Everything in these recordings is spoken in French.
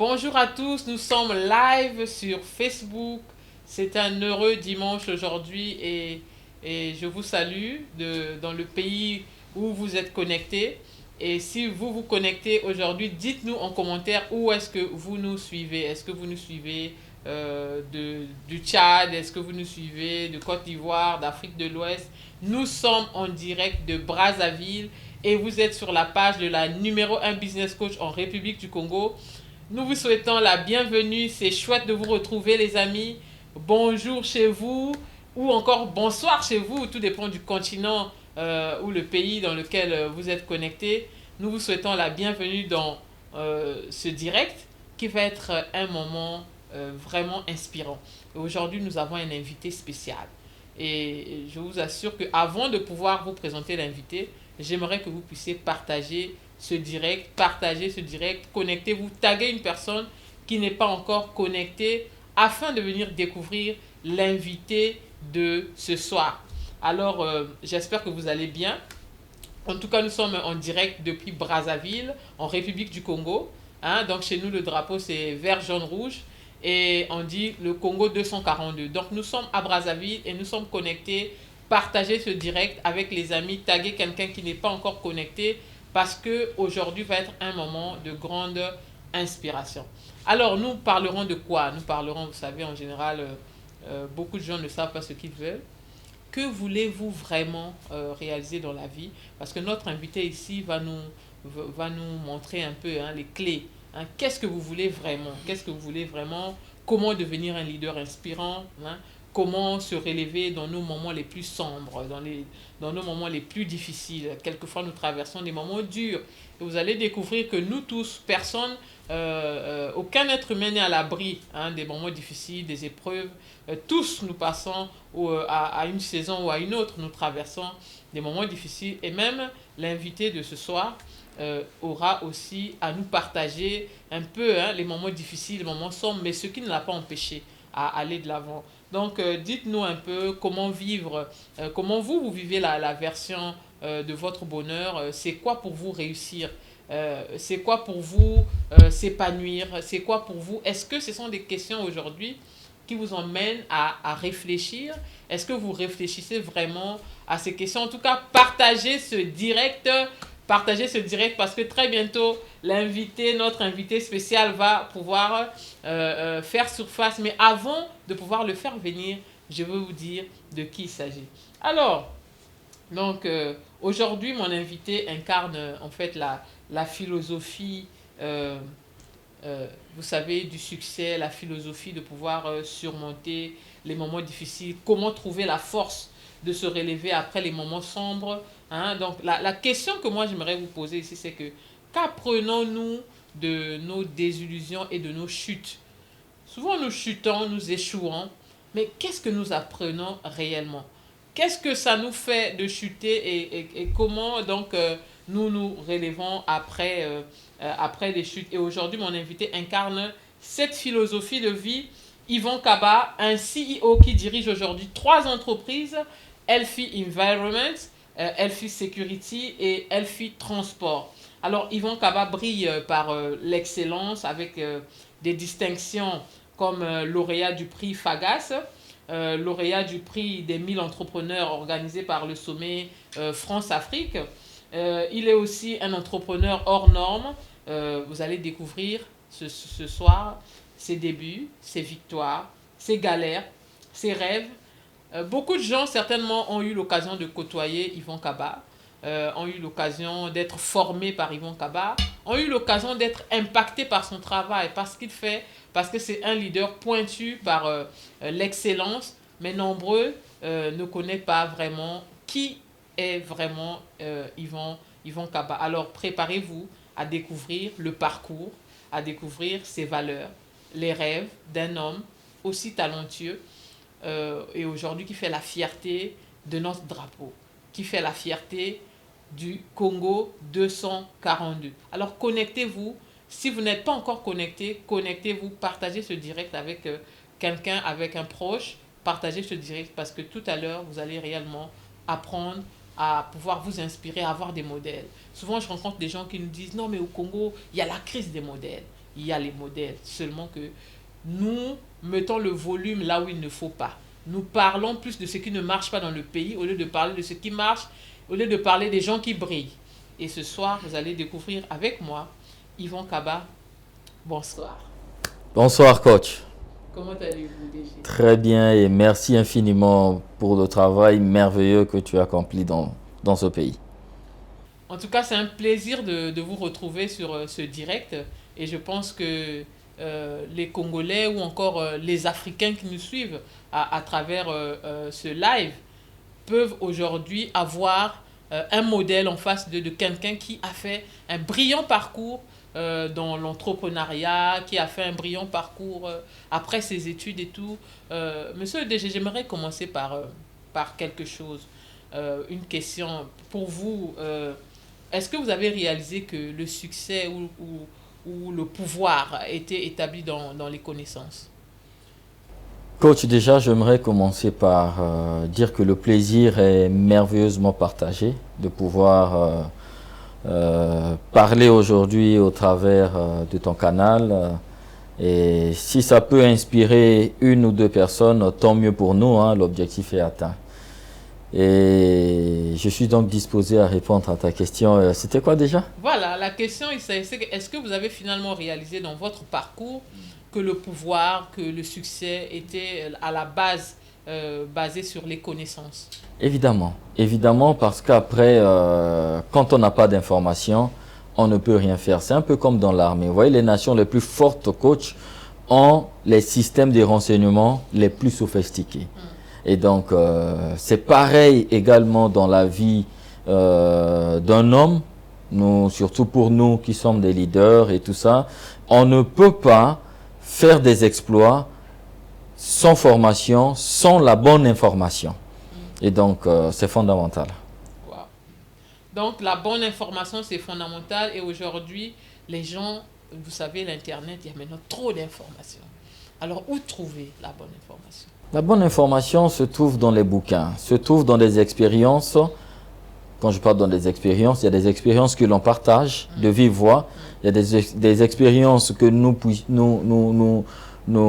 Bonjour à tous, nous sommes live sur Facebook. C'est un heureux dimanche aujourd'hui et je vous salue dans le pays où vous êtes connectés. Et si vous vous connectez aujourd'hui, dites-nous en commentaire où est-ce que vous nous suivez. Est-ce que vous nous suivez du Tchad? Est-ce que vous nous suivez de Côte d'Ivoire, d'Afrique de l'Ouest? Nous sommes en direct de Brazzaville et vous êtes sur la page de la numéro 1 Business Coach en République du Congo. Nous vous souhaitons la bienvenue. C'est chouette de vous retrouver, les amis. Bonjour chez vous ou encore bonsoir chez vous. Tout dépend du continent ou le pays dans lequel vous êtes connecté. Nous vous souhaitons la bienvenue dans ce direct qui va être un moment vraiment inspirant. Aujourd'hui, nous avons un invité spécial. Et je vous assure qu'avant de pouvoir vous présenter l'invité, j'aimerais que vous puissiez partager ce direct, connectez-vous, taguez une personne qui n'est pas encore connectée afin de venir découvrir l'invité de ce soir. Alors, j'espère que vous allez bien. En tout cas, nous sommes en direct depuis Brazzaville, en République du Congo. Donc, chez nous, le drapeau, c'est vert, jaune, rouge. Et on dit le Congo 242. Donc, nous sommes à Brazzaville et nous sommes connectés. Partagez ce direct avec les amis. Taguez quelqu'un qui n'est pas encore connecté parce qu'aujourd'hui va être un moment de grande inspiration. Alors, nous parlerons de quoi? Nous parlerons, vous savez, en général, beaucoup de gens ne savent pas ce qu'ils veulent. Que voulez-vous vraiment réaliser dans la vie? Parce que notre invité ici va nous montrer un peu les clés. Qu'est-ce que vous voulez vraiment? Qu'est-ce que vous voulez vraiment? Comment devenir un leader inspirant? Comment se relever dans nos moments les plus sombres, dans nos moments les plus difficiles. Quelquefois, nous traversons des moments durs. Et vous allez découvrir que nous tous, aucun être humain n'est à l'abri des moments difficiles, des épreuves. Tous, nous passons à une saison ou à une autre, nous traversons des moments difficiles. Et même l'invité de ce soir aura aussi à nous partager un peu les moments difficiles, les moments sombres, mais ce qui ne l'a pas empêché à aller de l'avant. Donc, dites-nous un peu comment vivre, comment vous vivez la version de votre bonheur. C'est quoi pour vous réussir? C'est quoi pour vous s'épanouir? C'est quoi pour vous? Est-ce que ce sont des questions aujourd'hui qui vous emmènent à réfléchir? Est-ce que vous réfléchissez vraiment à ces questions? En tout cas, partagez ce direct. Partagez ce direct parce que très bientôt, notre invité spécial va pouvoir faire surface. Mais avant de pouvoir le faire venir, je veux vous dire de qui il s'agit. Alors, donc aujourd'hui, mon invité incarne en fait la philosophie, vous savez, du succès, la philosophie de pouvoir surmonter les moments difficiles, comment trouver la force de se relever après les moments sombres. Donc la question que moi j'aimerais vous poser ici, c'est que qu'apprenons-nous de nos désillusions et de nos chutes? Souvent nous chutons, nous échouons, mais qu'est-ce que nous apprenons réellement? Qu'est-ce que ça nous fait de chuter et comment donc nous nous relevons après les chutes? Et aujourd'hui, mon invité incarne cette philosophie de vie. Yvon Kaba, un CEO qui dirige aujourd'hui 3 entreprises, Elfi Environment, Elfi Security et Elfi Transport. Alors, Yvon Kaba brille par l'excellence avec des distinctions comme lauréat du prix FAGAS, lauréat du prix des 1000 entrepreneurs organisé par le sommet France-Afrique. Il est aussi un entrepreneur hors norme. Vous allez découvrir ce soir ses débuts, ses victoires, ses galères, ses rêves. Beaucoup de gens certainement ont eu l'occasion de côtoyer Yvon Kaba, ont eu l'occasion d'être formés par Yvon Kaba, ont eu l'occasion d'être impactés par son travail, par ce qu'il fait, parce que c'est un leader pointu par l'excellence, mais nombreux ne connaissent pas vraiment qui est vraiment Yvon Kaba. Alors préparez-vous à découvrir le parcours, à découvrir ses valeurs, les rêves d'un homme aussi talentueux et aujourd'hui qui fait la fierté de notre drapeau, qui fait la fierté du Congo 242. Alors connectez-vous. Si vous n'êtes pas encore connecté, connectez-vous, partagez ce direct avec quelqu'un, avec un proche, partagez ce direct parce que tout à l'heure, vous allez réellement apprendre à pouvoir vous inspirer, à avoir des modèles. Souvent, je rencontre des gens qui nous disent, non, mais au Congo, il y a la crise des modèles. il y a les modèles. Seulement que nous mettons le volume là où il ne faut pas. Nous parlons plus de ce qui ne marche pas dans le pays au lieu de parler de ce qui marche, au lieu de parler des gens qui brillent. Et ce soir, vous allez découvrir avec moi Yvon Kaba. Bonsoir. Bonsoir, coach. Comment allez-vous, DG? Très bien et merci infiniment pour le travail merveilleux que tu accomplis dans ce pays. En tout cas, c'est un plaisir de vous retrouver sur ce direct. Et je pense que les Congolais ou encore les Africains qui nous suivent à travers ce live peuvent aujourd'hui avoir un modèle en face de quelqu'un qui a fait un brillant parcours dans l'entrepreneuriat, qui a fait un brillant parcours après ses études et tout. Monsieur le DG, j'aimerais commencer par quelque chose. Une question pour vous. Est-ce que vous avez réalisé que le succès ou le pouvoir était établi dans les connaissances? Coach, déjà, j'aimerais commencer par dire que le plaisir est merveilleusement partagé de pouvoir parler aujourd'hui au travers de ton canal. Et si ça peut inspirer une ou deux personnes, tant mieux pour nous, hein, l'objectif est atteint. Et je suis donc disposé à répondre à ta question. C'était quoi déjà? Voilà, la question c'est est-ce que vous avez finalement réalisé dans votre parcours que le pouvoir, que le succès était à la base basé sur les connaissances? Évidemment, évidemment, parce qu'après, quand on n'a pas d'informations, on ne peut rien faire. C'est un peu comme dans l'armée. Vous voyez, les nations les plus fortes, coach, ont les systèmes de renseignement les plus sophistiqués. Et donc, c'est pareil également dans la vie d'un homme, nous, surtout pour nous qui sommes des leaders et tout ça. On ne peut pas faire des exploits sans formation, sans la bonne information. Et donc, c'est fondamental. Wow. Donc, la bonne information, c'est fondamental. Et aujourd'hui, les gens, vous savez, l'Internet, il y a maintenant trop d'informations. Alors, où trouver la bonne information? La bonne information se trouve dans les bouquins, se trouve dans des expériences. Quand je parle dans des expériences, il y a des expériences que l'on partage de vive voix. Il y a des expériences que nous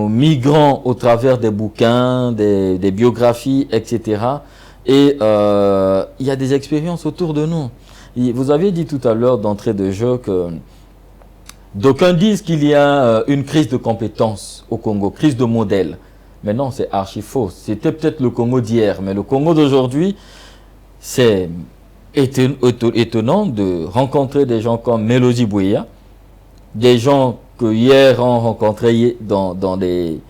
migrons au travers des bouquins, des biographies, etc. Et il y a des expériences autour de nous. Et vous avez dit tout à l'heure d'entrée de jeu que d'aucuns disent qu'il y a une crise de compétences au Congo, crise de modèle. Mais non, c'est archi faux. C'était peut-être le Congo d'hier, mais le Congo d'aujourd'hui, c'est étonnant de rencontrer des gens comme Mélodie Bouya, des gens que hier on rencontrait dans les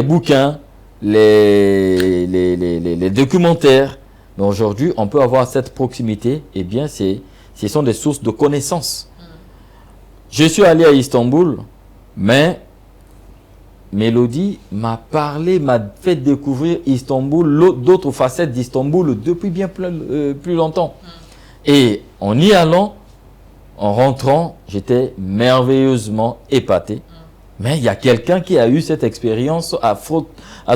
bouquins, les documentaires. Mais aujourd'hui, on peut avoir cette proximité. Eh bien, ce sont des sources de connaissances. Je suis allé à Istanbul, mais Mélodie m'a fait découvrir Istanbul, d'autres facettes d'Istanbul depuis bien plus longtemps. Et en y allant, en rentrant, j'étais merveilleusement épaté. Mais il y a quelqu'un qui a eu cette expérience, à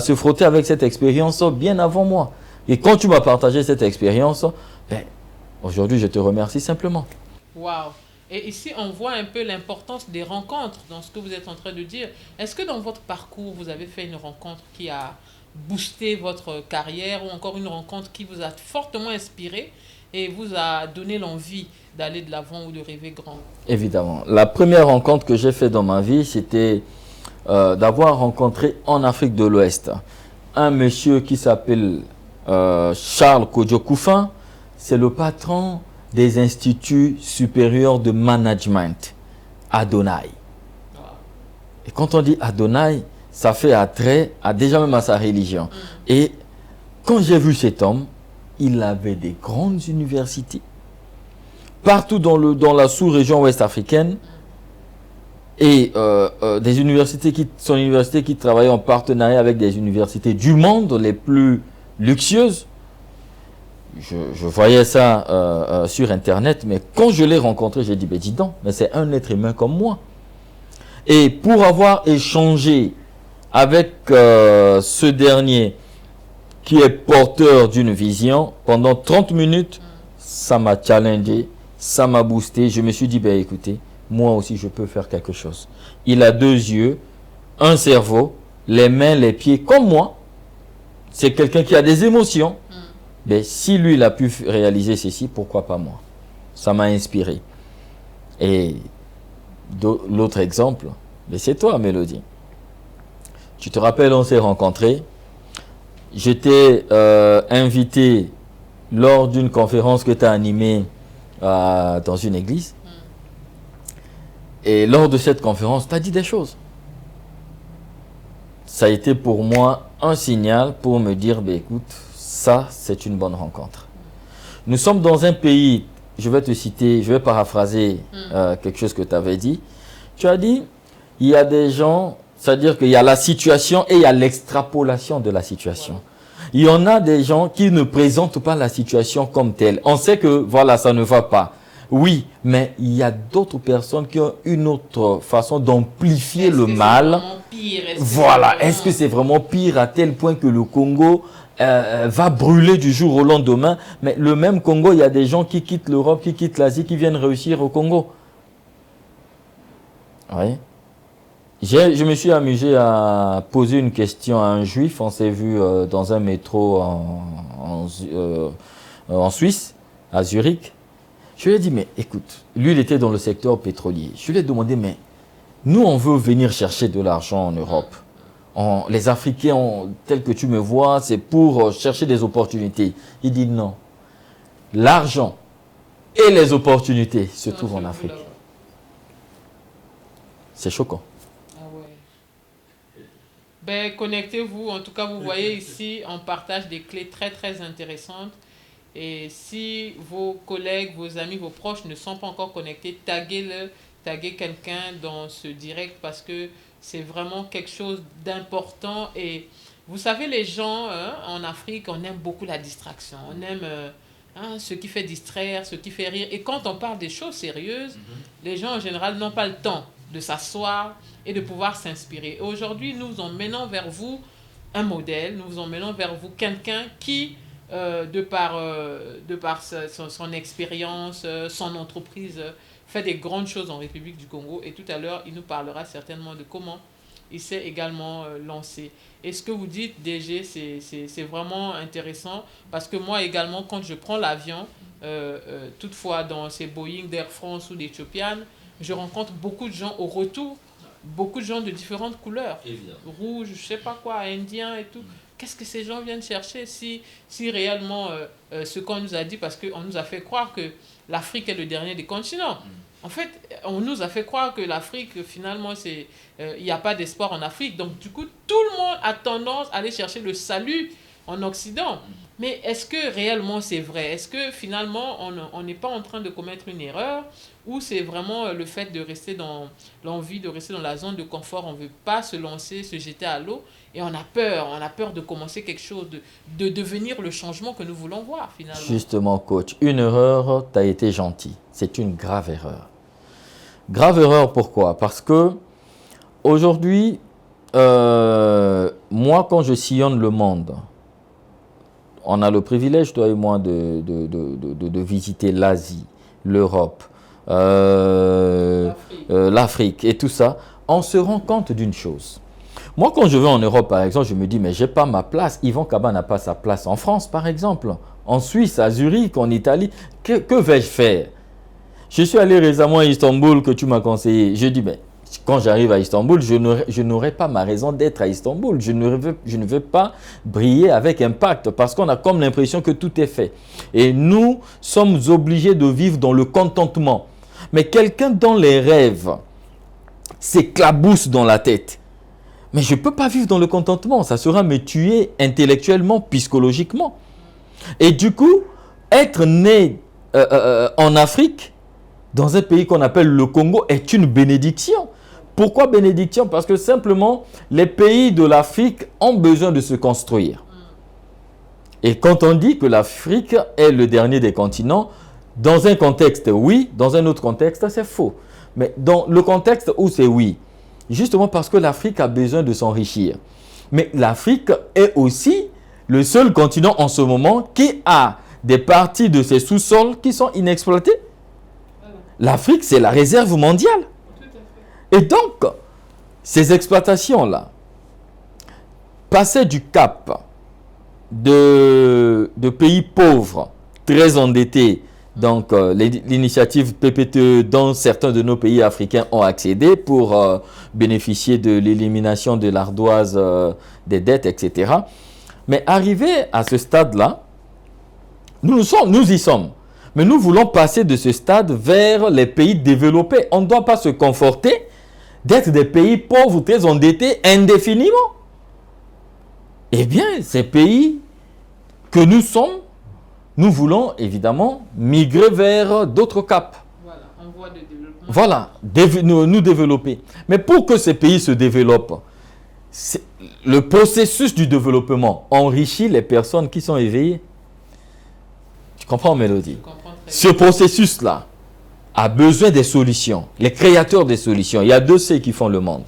se frotter avec cette expérience bien avant moi. Et quand tu m'as partagé cette expérience, aujourd'hui je te remercie simplement. Waouh! Et ici, on voit un peu l'importance des rencontres dans ce que vous êtes en train de dire. Est-ce que dans votre parcours, vous avez fait une rencontre qui a boosté votre carrière ou encore une rencontre qui vous a fortement inspiré et vous a donné l'envie d'aller de l'avant ou de rêver grand? Évidemment. La première rencontre que j'ai faite dans ma vie, c'était d'avoir rencontré en Afrique de l'Ouest un monsieur qui s'appelle Charles Kodjo-Koufin. C'est le patron des instituts supérieurs de management, Adonai. Et quand on dit Adonai, ça fait attrait déjà même à sa religion. Et quand j'ai vu cet homme, il avait des grandes universités, partout dans la sous-région ouest africaine, et des universités qui travaillaient en partenariat avec des universités du monde les plus luxueuses. Je voyais ça sur Internet, mais quand je l'ai rencontré, j'ai dit, dis donc, mais c'est un être humain comme moi. Et pour avoir échangé avec ce dernier qui est porteur d'une vision, pendant 30 minutes, ça m'a challengé, ça m'a boosté. Je me suis dit, écoutez, moi aussi je peux faire quelque chose. Il a 2 yeux, un cerveau, les mains, les pieds, comme moi. C'est quelqu'un qui a des émotions. Mais si lui, il a pu réaliser ceci, pourquoi pas moi? Ça m'a inspiré. Et l'autre exemple, c'est toi, Mélodie. Tu te rappelles, on s'est rencontrés. J'étais invité lors d'une conférence que tu as animée dans une église. Et lors de cette conférence, tu as dit des choses. Ça a été pour moi un signal pour me dire, écoute, ça, c'est une bonne rencontre. Nous sommes dans un pays, je vais te citer, je vais paraphraser quelque chose que tu avais dit. Tu as dit, il y a des gens, c'est-à-dire qu'il y a la situation et il y a l'extrapolation de la situation. Il y en a des gens qui ne présentent pas la situation comme telle. On sait que, voilà, ça ne va pas. Oui, mais il y a d'autres personnes qui ont une autre façon d'amplifier le mal. Voilà, est-ce que c'est vraiment pire à tel point que le Congo va brûler du jour au lendemain? Mais le même Congo, il y a des gens qui quittent l'Europe, qui quittent l'Asie, qui viennent réussir au Congo. Oui. Je me suis amusé à poser une question à un juif. On s'est vu dans un métro en Suisse, à Zurich. Je lui ai dit, mais écoute, lui, il était dans le secteur pétrolier. Je lui ai demandé, mais nous, on veut venir chercher de l'argent en Europe. Les Africains, tels que tu me vois, c'est pour chercher des opportunités. Il dit non. L'argent et les opportunités se trouvent en Afrique. C'est choquant. Ah ouais. Ben, connectez-vous. En tout cas, vous voyez ici, on partage des clés très, très intéressantes. Et si vos collègues, vos amis, vos proches ne sont pas encore connectés, taguez quelqu'un dans ce direct parce que c'est vraiment quelque chose d'important. Et vous savez, les gens en Afrique, on aime beaucoup la distraction. On aime ce qui fait distraire, ce qui fait rire. Et quand on parle des choses sérieuses, les gens en général n'ont pas le temps de s'asseoir et de pouvoir s'inspirer. Aujourd'hui, nous emmenons vers vous un modèle, nous emmenons vers vous quelqu'un qui... de par son expérience, son entreprise, fait des grandes choses en République du Congo. Et tout à l'heure, il nous parlera certainement de comment il s'est également lancé. Et ce que vous dites, DG, c'est vraiment intéressant parce que moi également, quand je prends l'avion, toutefois dans ces Boeing d'Air France ou d'Ethiopian, je rencontre beaucoup de gens au retour, beaucoup de gens de différentes couleurs, rouge, je sais pas quoi, indien et tout. Qu'est-ce que ces gens viennent chercher si réellement ce qu'on nous a dit, parce qu'on nous a fait croire que l'Afrique est le dernier des continents. En fait, on nous a fait croire que l'Afrique, finalement, il n'y a pas d'espoir en Afrique. Donc, du coup, tout le monde a tendance à aller chercher le salut en Occident. Mais est-ce que réellement c'est vrai? Est-ce que finalement, on n'est pas en train de commettre une erreur? Ou c'est vraiment le fait de rester dans l'envie, de rester dans la zone de confort? On ne veut pas se lancer, se jeter à l'eau. Et on a peur de commencer quelque chose, de devenir le changement que nous voulons voir finalement. Justement, coach, une erreur, tu as été gentil. C'est une grave erreur. Grave erreur, pourquoi? Parce que aujourd'hui, moi, quand je sillonne le monde, on a le privilège, toi et moi, de visiter l'Asie, l'Europe, l'Afrique et tout ça. On se rend compte d'une chose. Moi, quand je vais en Europe, par exemple, je me dis, mais je n'ai pas ma place. Yvan Kaba n'a pas sa place en France, par exemple. En Suisse, à Zurich, en Italie. Que vais-je faire? Je suis allé récemment à Istanbul, que tu m'as conseillé. Je dis, mais quand j'arrive à Istanbul, je n'aurai pas ma raison d'être à Istanbul. Je ne veux pas briller avec impact parce qu'on a comme l'impression que tout est fait. Et nous sommes obligés de vivre dans le contentement. Mais quelqu'un dont les rêves s'éclaboussent dans la tête, mais je ne peux pas vivre dans le contentement. Ça sera me tuer intellectuellement, psychologiquement. Et du coup, être né en Afrique, dans un pays qu'on appelle le Congo, est une bénédiction. Pourquoi bénédiction? Parce que simplement, les pays de l'Afrique ont besoin de se construire. Et quand on dit que l'Afrique est le dernier des continents, dans un contexte, oui. Dans un autre contexte, c'est faux. Mais dans le contexte où c'est oui, justement parce que l'Afrique a besoin de s'enrichir. Mais l'Afrique est aussi le seul continent en ce moment qui a des parties de ses sous-sols qui sont inexploitées. L'Afrique, c'est la réserve mondiale. Et donc, ces exploitations-là passaient du cap de pays pauvres, très endettés. Donc, l'initiative PPTE, dont certains de nos pays africains ont accédé pour bénéficier de l'élimination de l'ardoise des dettes, etc. Mais arrivé à ce stade-là, nous y sommes. Mais nous voulons passer de ce stade vers les pays développés. On ne doit pas se conforter d'être des pays pauvres, très endettés indéfiniment. Eh bien, ces pays que nous sommes, nous voulons évidemment migrer vers d'autres caps. Voilà, en voie de développement. Voilà, nous développer. Mais pour que ces pays se développent, le processus du développement enrichit les personnes qui sont éveillées. Tu comprends, Mélodie? Je comprends très Ce bien. processus-là a besoin des solutions, les créateurs des solutions. Il y a deux C qui font le monde.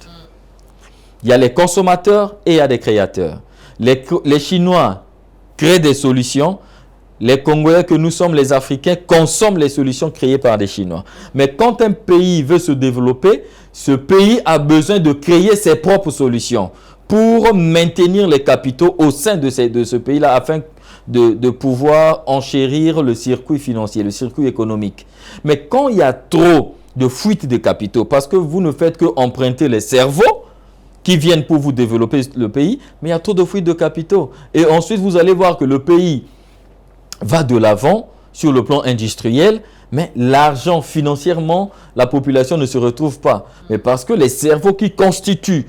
Il y a les consommateurs et il y a des créateurs. Les Chinois créent des solutions. Les Congolais que nous sommes, les Africains, consomment les solutions créées par des Chinois. Mais quand un pays veut se développer, ce pays a besoin de créer ses propres solutions pour maintenir les capitaux au sein de ce pays-là afin de pouvoir enchérir le circuit financier, le circuit économique. Mais quand il y a trop de fuite de capitaux, parce que vous ne faites que emprunter les cerveaux qui viennent pour vous développer le pays, mais il y a trop de fuite de capitaux. Et ensuite, vous allez voir que le pays va de l'avant sur le plan industriel, mais l'argent financièrement, la population ne se retrouve pas. Mais parce que les cerveaux qui constituent,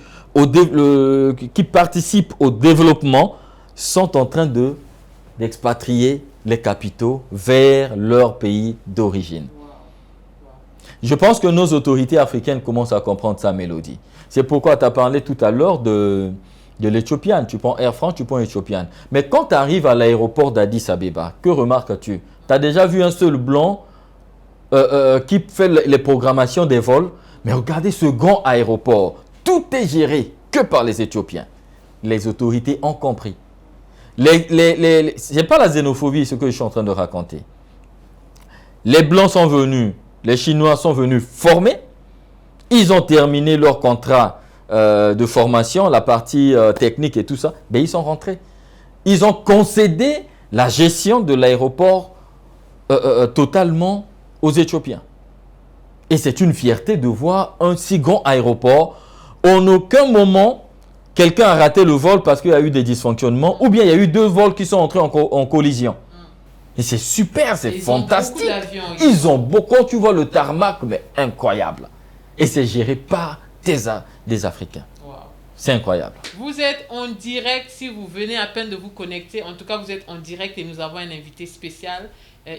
qui participent au développement sont en train d'expatrier les capitaux vers leur pays d'origine. Je pense que nos autorités africaines commencent à comprendre sa mélodie. C'est pourquoi tu as parlé tout à l'heure de l'Ethiopian. Tu prends Air France, tu prends Ethiopian. Mais quand tu arrives à l'aéroport d'Addis Abeba, que remarques-tu? Tu as déjà vu un seul blanc qui fait les programmations des vols. Mais regardez ce grand aéroport. Tout est géré que par les Éthiopiens. Les autorités ont compris. Ce n'est pas la xénophobie ce que je suis en train de raconter. Les Blancs sont venus, les Chinois sont venus former. Ils ont terminé leur contrat de formation, la partie technique et tout ça. Ben, ils sont rentrés. Ils ont concédé la gestion de l'aéroport totalement aux Éthiopiens. Et c'est une fierté de voir un si grand aéroport. En aucun moment, quelqu'un a raté le vol parce qu'il y a eu des dysfonctionnements ou bien il y a eu deux vols qui sont entrés en collision. Et c'est super, c'est fantastique. Ils ont beaucoup, quand tu vois le tarmac, mais incroyable. Et c'est géré par des Africains. Wow. C'est incroyable. Vous êtes en direct, si vous venez à peine de vous connecter, en tout cas vous êtes en direct et nous avons un invité spécial.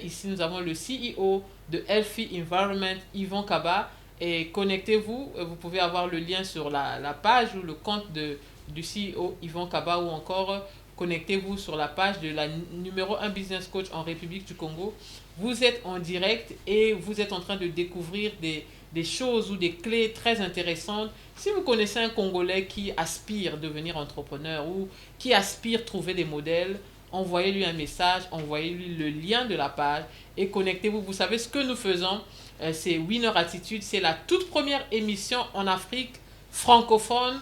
Ici nous avons le CEO de Healthy Environment, Yvon Kaba. Et connectez-vous, vous pouvez avoir le lien sur la page ou le compte du CEO Yvon Kaba ou encore connectez-vous sur la page de la numéro 1 business coach en République du Congo. Vous êtes en direct et vous êtes en train de découvrir des choses ou des clés très intéressantes. Si vous connaissez un Congolais qui aspire à devenir entrepreneur ou qui aspire à trouver des modèles, envoyez-lui un message, envoyez-lui le lien de la page et connectez-vous. Vous savez ce que nous faisons, c'est Winner Attitude, c'est la toute première émission en Afrique francophone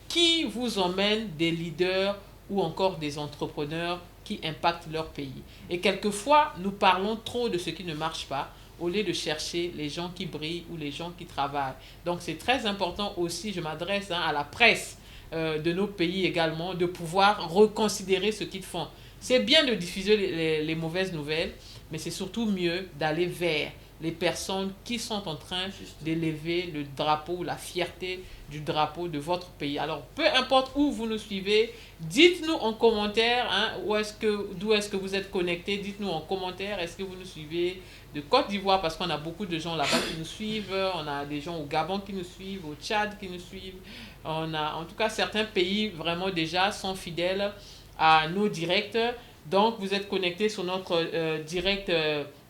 qui vous emmène des leaders ou encore des entrepreneurs qui impactent leur pays. Et quelquefois, nous parlons trop de ce qui ne marche pas au lieu de chercher les gens qui brillent ou les gens qui travaillent. Donc c'est très important aussi, je m'adresse à la presse de nos pays également, de pouvoir reconsidérer ce qu'ils font. C'est bien de diffuser les mauvaises nouvelles, mais c'est surtout mieux d'aller vers les personnes qui sont en train d'élever le drapeau, la fierté du drapeau de votre pays. Alors, peu importe où vous nous suivez, dites-nous en commentaire d'où est-ce que vous êtes connectés. Dites-nous en commentaire, est-ce que vous nous suivez de Côte d'Ivoire, parce qu'on a beaucoup de gens là-bas qui nous suivent. On a des gens au Gabon qui nous suivent, au Tchad qui nous suivent. On a, en tout cas, certains pays vraiment déjà sont fidèles à nos directs. Donc, vous êtes connectés sur notre direct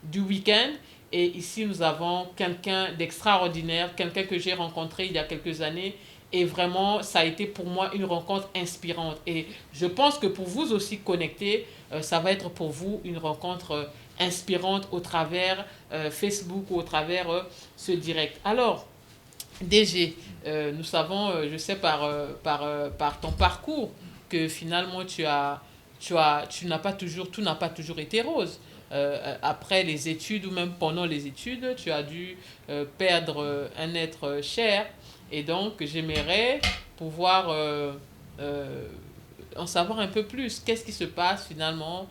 du week-end. Et ici, nous avons quelqu'un d'extraordinaire, quelqu'un que j'ai rencontré il y a quelques années. Et vraiment, ça a été pour moi une rencontre inspirante. Et je pense que pour vous aussi connecter, ça va être pour vous une rencontre inspirantes au travers Facebook ou au travers ce direct. Alors, DG, nous savons, je sais par ton parcours, que finalement tu n'as pas toujours, tout n'a pas toujours été rose. Après les études ou même pendant les études, tu as dû perdre un être cher. Et donc, j'aimerais pouvoir en savoir un peu plus. Qu'est-ce qui se passe finalement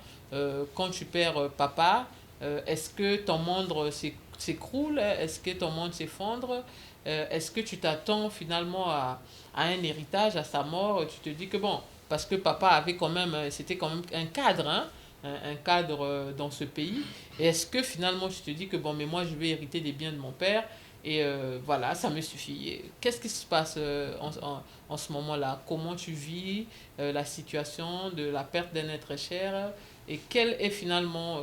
quand tu perds papa? Est-ce que ton monde s'écroule? Est-ce que ton monde s'effondre? Est-ce que tu t'attends finalement à un héritage, à sa mort? Tu te dis que bon, parce que papa avait quand même, c'était quand même un cadre, hein, un cadre dans ce pays. Et est-ce que finalement tu te dis que bon, mais moi je vais hériter des biens de mon père et voilà, ça me suffit. Qu'est-ce qui se passe en ce moment-là? Comment tu vis la situation de la perte d'un être cher? Et quel est finalement,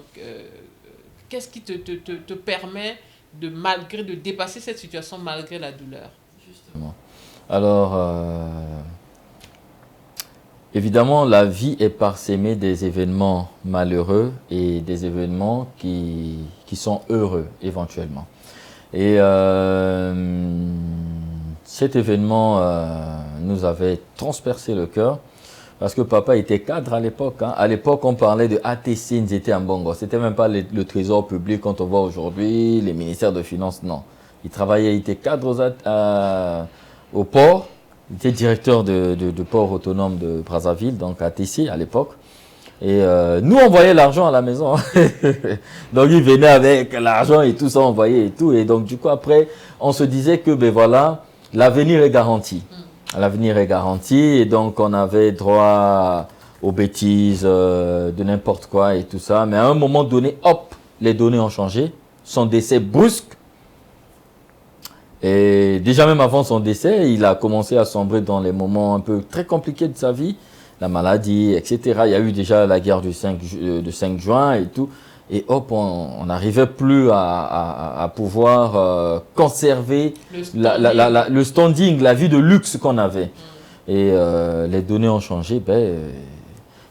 qu'est-ce qui te permet de dépasser cette situation malgré la douleur? Justement. Alors, évidemment, la vie est parsemée des événements malheureux et des événements qui sont heureux éventuellement. Et cet événement nous avait transpercé le cœur parce que papa était cadre à l'époque. Hein. À l'époque, on parlait de ATC, ils étaient en Bongo. C'était même pas le trésor public quand on voit aujourd'hui, les ministères de finances, non. Il travaillait, il était cadre au port. Il était directeur de port autonome de Brazzaville, donc ATC à l'époque. Et nous, on voyait l'argent à la maison. Donc, il venait avec l'argent et tout ça, on voyait et tout. Et donc, du coup, après, on se disait que, ben voilà, l'avenir est garanti. L'avenir est garanti. Et donc, on avait droit aux bêtises, de n'importe quoi et tout ça. Mais à un moment donné, hop, les données ont changé. Son décès brusque. Et déjà même avant son décès, il a commencé à sombrer dans les moments un peu très compliqués de sa vie, la maladie, etc. Il y a eu déjà la guerre du 5 juin et tout. Et hop, on n'arrivait plus à pouvoir conserver le standing, la vie de luxe qu'on avait. Et les données ont changé, ben,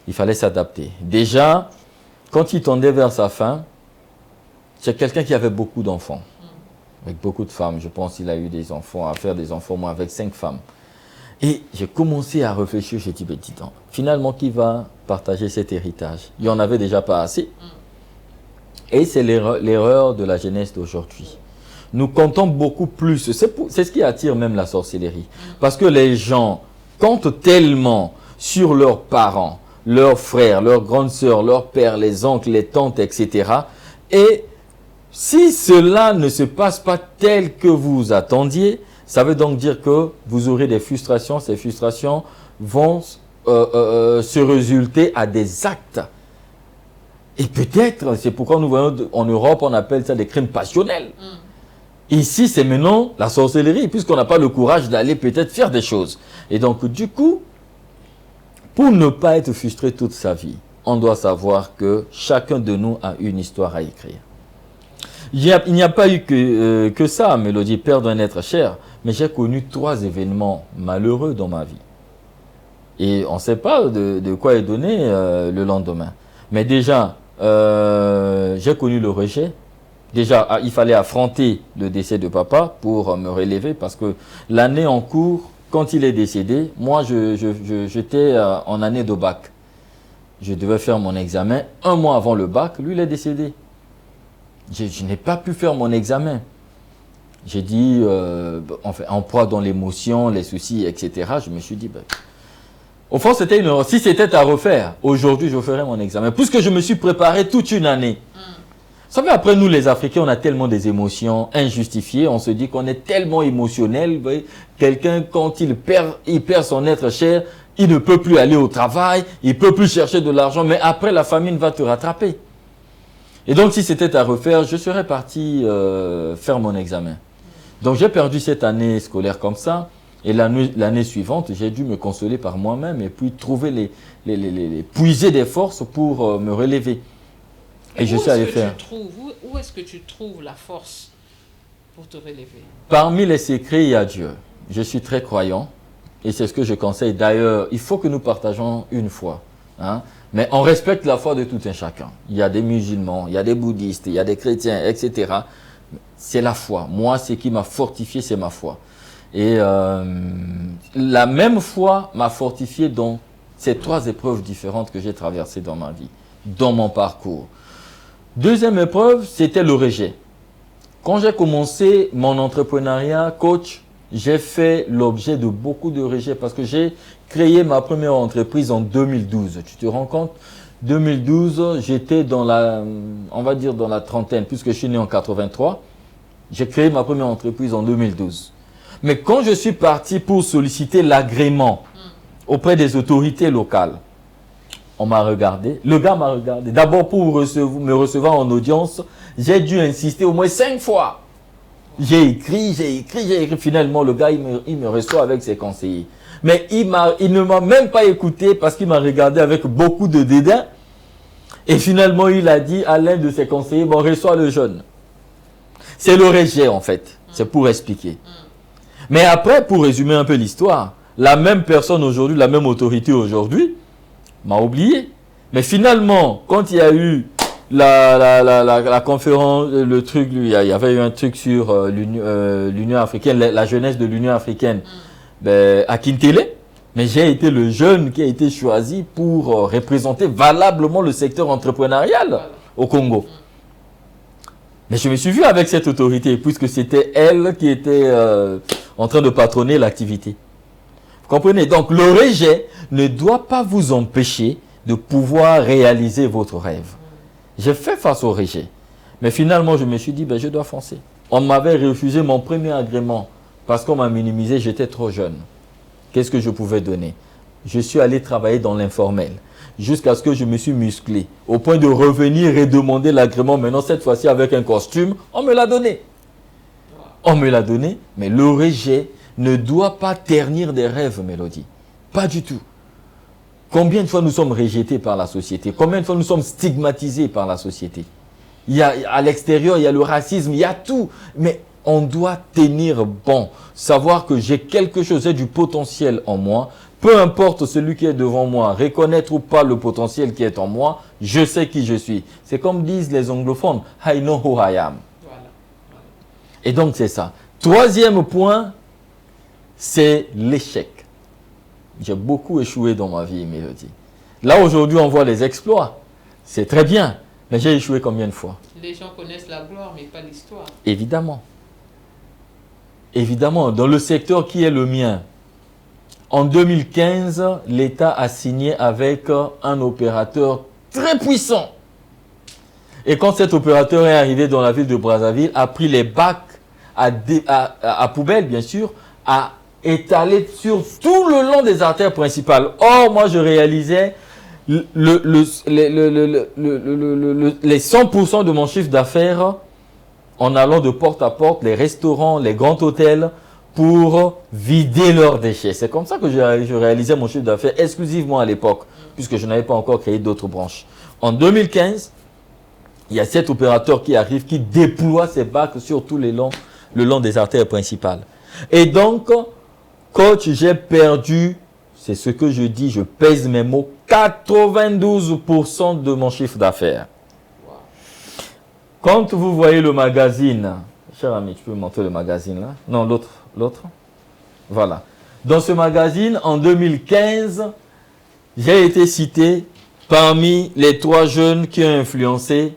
il fallait s'adapter. Déjà, quand il tendait vers sa fin, c'est quelqu'un qui avait beaucoup d'enfants. Avec beaucoup de femmes. Je pense qu'il a eu des enfants, à faire des enfants, moi, avec 5 femmes. Et j'ai commencé à réfléchir, j'ai dit, dis donc, finalement, qui va partager cet héritage? Il n'y en avait déjà pas assez. Et c'est l'erreur de la jeunesse d'aujourd'hui. Nous comptons beaucoup plus. C'est ce qui attire même la sorcellerie. Parce que les gens comptent tellement sur leurs parents, leurs frères, leurs grandes sœurs, leurs pères, les oncles, les tantes, etc. Et si cela ne se passe pas tel que vous attendiez, ça veut donc dire que vous aurez des frustrations. Ces frustrations vont se résulter à des actes. Et peut-être, c'est pourquoi nous voyons en Europe, on appelle ça des crimes passionnels. Ici, c'est maintenant la sorcellerie, puisqu'on n'a pas le courage d'aller peut-être faire des choses. Et donc, du coup, pour ne pas être frustré toute sa vie, on doit savoir que chacun de nous a une histoire à écrire. Il n'y a pas eu que ça, Mélodie, perdre un être cher, mais j'ai connu 3 événements malheureux dans ma vie. Et on ne sait pas de quoi est donné le lendemain. Mais déjà, j'ai connu le rejet. Déjà, il fallait affronter le décès de papa pour me relever parce que l'année en cours, quand il est décédé, moi, j'étais en année de bac. Je devais faire mon examen 1 mois avant le bac. Lui, il est décédé. Je n'ai pas pu faire mon examen. J'ai dit, enfin, en proie dans l'émotion, les soucis, etc. Je me suis dit, ben, au fond, c'était une erreur. Si c'était à refaire, aujourd'hui, je ferais mon examen. Puisque je me suis préparé toute une année. Vous savez, après nous, les Africains, on a tellement des émotions injustifiées. On se dit qu'on est tellement émotionnel. Quelqu'un, quand il perd son être cher, il ne peut plus aller au travail, il ne peut plus chercher de l'argent. Mais après, la famine va te rattraper. Et donc, si c'était à refaire, je serais parti faire mon examen. Donc, j'ai perdu cette année scolaire comme ça. Et l'année suivante, j'ai dû me consoler par moi-même et puis trouver puiser des forces pour me relever. Et je suis allé faire. Où est-ce que tu trouves la force pour te relever? Parmi les secrets, il y a Dieu. Je suis très croyant et c'est ce que je conseille. D'ailleurs, il faut que nous partageons une foi. Hein. Mais on respecte la foi de tout un chacun. Il y a des musulmans, il y a des bouddhistes, il y a des chrétiens, etc. C'est la foi. Moi, ce qui m'a fortifié, c'est ma foi. Et la même foi m'a fortifié dans ces 3 épreuves différentes que j'ai traversées dans ma vie, dans mon parcours. Deuxième épreuve, c'était le rejet. Quand j'ai commencé mon entrepreneuriat, coach, j'ai fait l'objet de beaucoup de rejets parce que j'ai créé ma première entreprise en 2012. Tu te rends compte? 2012, j'étais dans la, on va dire dans la trentaine, puisque je suis né en 83. J'ai créé ma première entreprise en 2012. Mais quand je suis parti pour solliciter l'agrément auprès des autorités locales, on m'a regardé, le gars m'a regardé. D'abord pour me recevoir en audience, j'ai dû insister au moins 5 fois. J'ai écrit. Finalement, le gars, il me reçoit avec ses conseillers. Mais il ne m'a même pas écouté parce qu'il m'a regardé avec beaucoup de dédain. Et finalement, il a dit à l'un de ses conseillers, bon, reçois le jeune. C'est le rejet, en fait. C'est pour expliquer. Mais après, pour résumer un peu l'histoire, la même personne aujourd'hui, la même autorité aujourd'hui, m'a oublié. Mais finalement, quand il y a eu la conférence, le truc, il y avait eu un truc sur l'Union africaine, la jeunesse de l'Union africaine à Kintélé. Mais j'ai été le jeune qui a été choisi pour représenter valablement le secteur entrepreneurial au Congo. Mais je me suis vu avec cette autorité, puisque c'était elle qui était en train de patronner l'activité. Vous comprenez? Donc le rejet ne doit pas vous empêcher de pouvoir réaliser votre rêve. J'ai fait face au rejet. Mais finalement, je me suis dit, je dois foncer. On m'avait refusé mon premier agrément parce qu'on m'a minimisé, j'étais trop jeune. Qu'est-ce que je pouvais donner? Je suis allé travailler dans l'informel jusqu'à ce que je me suis musclé au point de revenir et demander l'agrément. Maintenant, cette fois-ci, avec un costume, on me l'a donné. On me l'a donné, mais le rejet ne doit pas ternir des rêves, Mélodie. Pas du tout. Combien de fois nous sommes rejetés par la société? Combien de fois nous sommes stigmatisés par la société? Il y a, à l'extérieur, il y a le racisme, il y a tout. Mais on doit tenir bon. Savoir que j'ai quelque chose, j'ai du potentiel en moi. Peu importe celui qui est devant moi, reconnaître ou pas le potentiel qui est en moi, je sais qui je suis. C'est comme disent les anglophones, I know who I am. Voilà. Et donc c'est ça. Troisième point, c'est l'échec. J'ai beaucoup échoué dans ma vie, Mélodie. Là, aujourd'hui, on voit les exploits. C'est très bien. Mais j'ai échoué combien de fois? Les gens connaissent la gloire, mais pas l'histoire. Évidemment. Évidemment, dans le secteur qui est le mien, en 2015, l'État a signé avec un opérateur très puissant. Et quand cet opérateur est arrivé dans la ville de Brazzaville, a pris les bacs à poubelle, bien sûr, à étalé sur tout le long des artères principales. Or, moi, je réalisais les 100% de mon chiffre d'affaires en allant de porte à porte, les restaurants, les grands hôtels, pour vider leurs déchets. C'est comme ça que je réalisais mon chiffre d'affaires exclusivement à l'époque, puisque je n'avais pas encore créé d'autres branches. En 2015, il y a cet opérateur qui arrive, qui déploie ses bacs sur tout le long des artères principales. Et donc, coach, j'ai perdu, c'est ce que je dis, je pèse mes mots, 92% de mon chiffre d'affaires. Wow. Quand vous voyez le magazine, cher ami, tu peux me montrer le magazine là? Non, l'autre. Voilà. Dans ce magazine, en 2015, j'ai été cité parmi les 3 jeunes qui ont influencé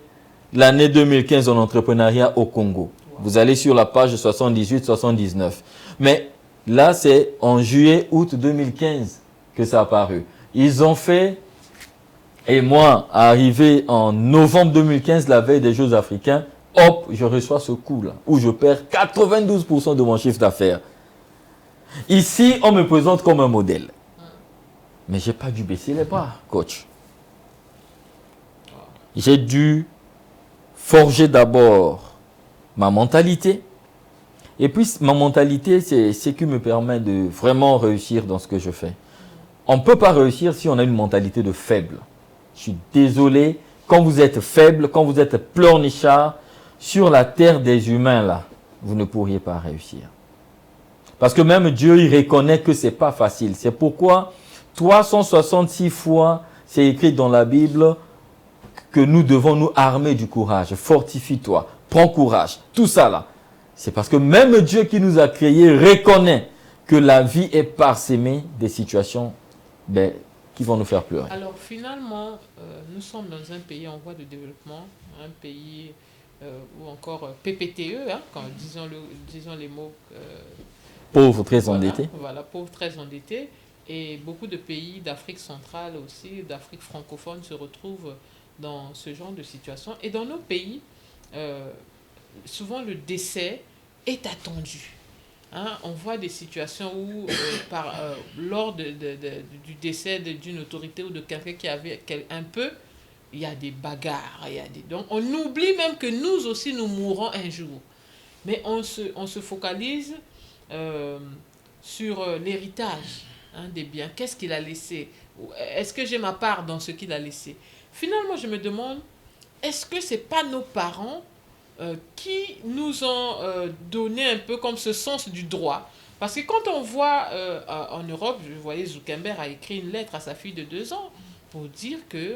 l'année 2015 en entrepreneuriat au Congo. Wow. Vous allez sur la page 78-79. Mais là, c'est en juillet-août 2015 que ça a apparu. Ils ont fait, et moi, arrivé en novembre 2015, la veille des Jeux africains, hop, je reçois ce coup-là, où je perds 92% de mon chiffre d'affaires. Ici, on me présente comme un modèle. Mais je n'ai pas dû baisser les bras, coach. J'ai dû forger d'abord ma mentalité. Et puis, ma mentalité, c'est ce qui me permet de vraiment réussir dans ce que je fais. On ne peut pas réussir si on a une mentalité de faible. Je suis désolé, quand vous êtes faible, quand vous êtes pleurnichard, sur la terre des humains, là, vous ne pourriez pas réussir. Parce que même Dieu, il reconnaît que ce n'est pas facile. C'est pourquoi 366 fois, c'est écrit dans la Bible que nous devons nous armer du courage. Fortifie-toi, prends courage. Tout ça là, c'est parce que même Dieu qui nous a créés reconnaît que la vie est parsemée des situations qui vont nous faire pleurer. Alors finalement, nous sommes dans un pays en voie de développement, un pays ou encore PPTE, hein, disons les mots. Pauvres, très endettés. Voilà, pauvres, très endettés. Et beaucoup de pays d'Afrique centrale aussi, d'Afrique francophone se retrouvent dans ce genre de situation. Et dans nos pays, souvent le décès est attendu. Hein, on voit des situations où, lors du décès d'une autorité ou de quelqu'un qui avait un peu, il y a des bagarres. Donc on oublie même que nous aussi, nous mourrons un jour. Mais on se focalise sur l'héritage, hein, des biens. Qu'est-ce qu'il a laissé? Est-ce que j'ai ma part dans ce qu'il a laissé? Finalement, je me demande, est-ce que ce n'est pas nos parents qui nous ont donné un peu comme ce sens du droit? Parce que quand on voit en Europe, je voyais Zuckerberg a écrit une lettre à sa fille de 2 ans pour dire que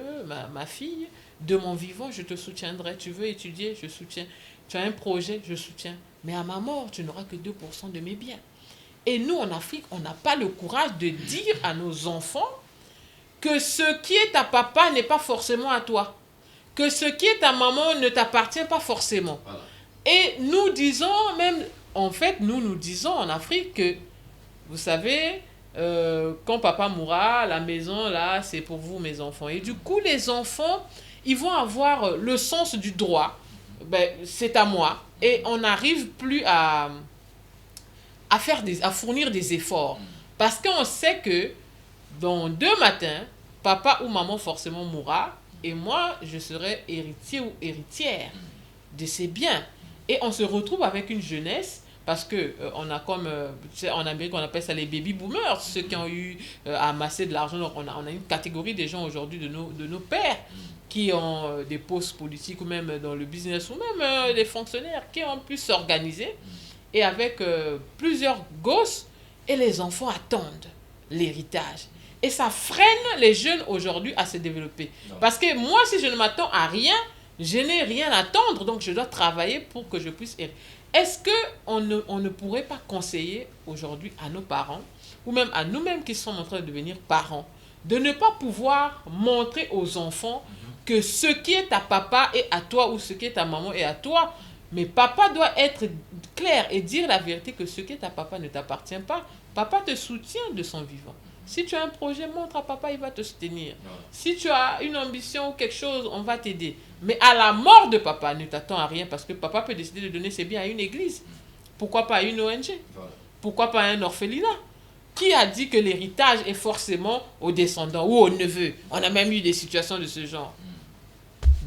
ma fille, de mon vivant, je te soutiendrai. Tu veux étudier, je soutiens. Tu as un projet, je soutiens. Mais à ma mort, tu n'auras que 2% de mes biens. Et nous, en Afrique, on n'a pas le courage de dire à nos enfants que ce qui est à papa n'est pas forcément à toi. Que ce qui est à maman ne t'appartient pas forcément. Voilà. Et nous disons même, en fait, nous disons en Afrique que, vous savez, quand papa mourra, la maison, là, c'est pour vous, mes enfants. Et du coup, les enfants, ils vont avoir le sens du droit. C'est à moi. Et on n'arrive plus à fournir des efforts. Parce qu'on sait que dans 2 matins, papa ou maman forcément mourra. Et moi, je serai héritier ou héritière de ces biens. Et on se retrouve avec une jeunesse, parce que on a comme, en Amérique, on appelle ça les baby boomers, ceux qui ont eu à amasser de l'argent. Donc on a une catégorie des gens aujourd'hui, de nos pères, qui ont des postes politiques, ou même dans le business, ou même des fonctionnaires, qui ont pu s'organiser, et avec plusieurs gosses, et les enfants attendent l'héritage. Et ça freine les jeunes aujourd'hui à se développer. Non. Parce que moi, si je ne m'attends à rien, je n'ai rien à attendre. Donc, je dois travailler pour que je puisse... Est-ce qu'on ne pourrait pas conseiller aujourd'hui à nos parents, ou même à nous-mêmes qui sommes en train de devenir parents, de ne pas pouvoir montrer aux enfants que ce qui est à papa est à toi, ou ce qui est à maman est à toi. Mais papa doit être clair et dire la vérité, que ce qui est à papa ne t'appartient pas. Papa te soutient de son vivant. Si tu as un projet, montre à papa, il va te soutenir. Si tu as une ambition ou quelque chose, on va t'aider. Mais à la mort de papa, ne t'attends à rien, parce que papa peut décider de donner ses biens à une église. Pourquoi pas à une ONG? Pourquoi pas à un orphelinat? Qui a dit que l'héritage est forcément aux descendants ou aux neveux? On a même eu des situations de ce genre.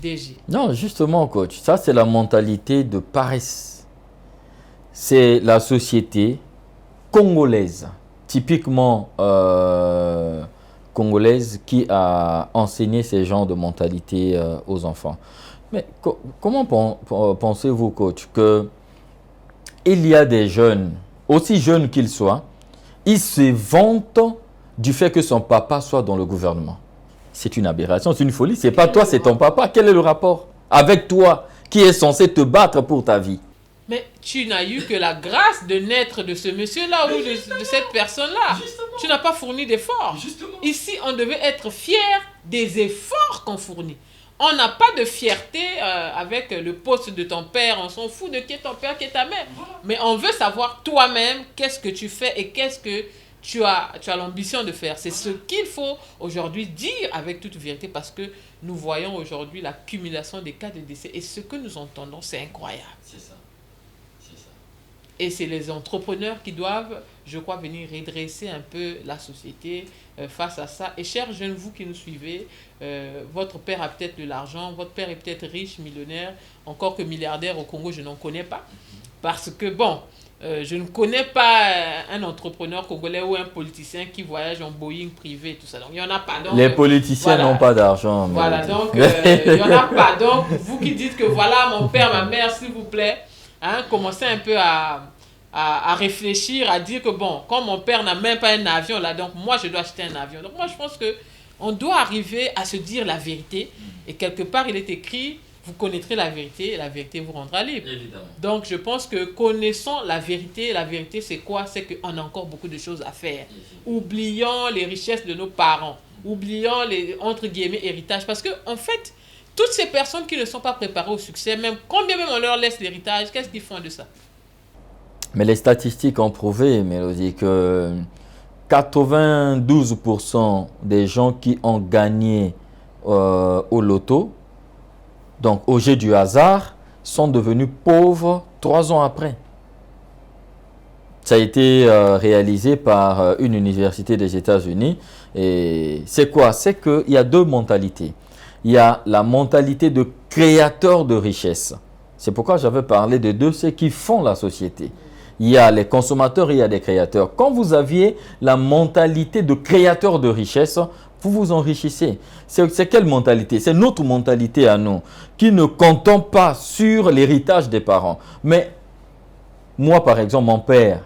DG. Non, justement, coach, ça c'est la mentalité de paresse. C'est la société congolaise, typiquement congolaise, qui a enseigné ces genres de mentalité aux enfants. Mais comment pensez-vous, coach, qu'il y a des jeunes, aussi jeunes qu'ils soient, ils se vantent du fait que son papa soit dans le gouvernement? C'est une aberration, c'est une folie. C'est pas toi, c'est ton papa. Quel est le rapport avec toi qui est censé te battre pour ta vie? Mais tu n'as eu que la grâce de naître de ce monsieur-là ou de cette personne-là. Tu n'as pas fourni d'efforts. Ici, on devait être fier des efforts qu'on fournit. On n'a pas de fierté avec le poste de ton père. On s'en fout de qui est ton père, qui est ta mère. Mais on veut savoir toi-même qu'est-ce que tu fais et qu'est-ce que tu as l'ambition de faire. C'est ce qu'il faut aujourd'hui dire avec toute vérité, parce que nous voyons aujourd'hui l'accumulation des cas de décès. Et ce que nous entendons, c'est incroyable. C'est ça. Et c'est les entrepreneurs qui doivent, je crois, venir redresser un peu la société face à ça. Et chers jeunes, vous qui nous suivez, votre père a peut-être de l'argent, votre père est peut-être riche, millionnaire, encore que milliardaire au Congo, je n'en connais pas. Parce que, bon, je ne connais pas un entrepreneur congolais ou un politicien qui voyage en Boeing privé, tout ça. Donc, il n'y en a pas. Donc, les politiciens n'ont pas d'argent. Voilà, donc, il n'y en a pas. Donc, vous qui dites que voilà, mon père, ma mère, s'il vous plaît, hein, commencez un peu à réfléchir, à dire que bon, quand mon père n'a même pas un avion là, donc moi je dois acheter un avion. Donc moi je pense que On doit arriver à se dire la vérité. Et quelque part, il est écrit, vous connaîtrez la vérité et la vérité vous rendra libre. Évidemment. Donc, je pense que connaissons la vérité c'est quoi? C'est qu'on a encore beaucoup de choses à faire. Oublions les richesses de nos parents. Oublions les, entre guillemets, héritages. Parce que, en fait, toutes ces personnes qui ne sont pas préparées au succès, même combien même on leur laisse l'héritage, qu'est-ce qu'ils font de ça? Mais les statistiques ont prouvé, Mélodie, que 92% des gens qui ont gagné au loto, donc au jeu du hasard, sont devenus pauvres 3 ans après. Ça a été réalisé par une université des États-Unis. Et c'est quoi? C'est qu'il y a 2 mentalités. Il y a la mentalité de créateur de richesse. C'est pourquoi j'avais parlé de 2, ceux qui font la société. Il y a les consommateurs et il y a des créateurs. Quand vous aviez la mentalité de créateur de richesse, vous vous enrichissez. C'est quelle mentalité? C'est notre mentalité à nous, qui ne comptons pas sur l'héritage des parents. Mais moi, par exemple, mon père,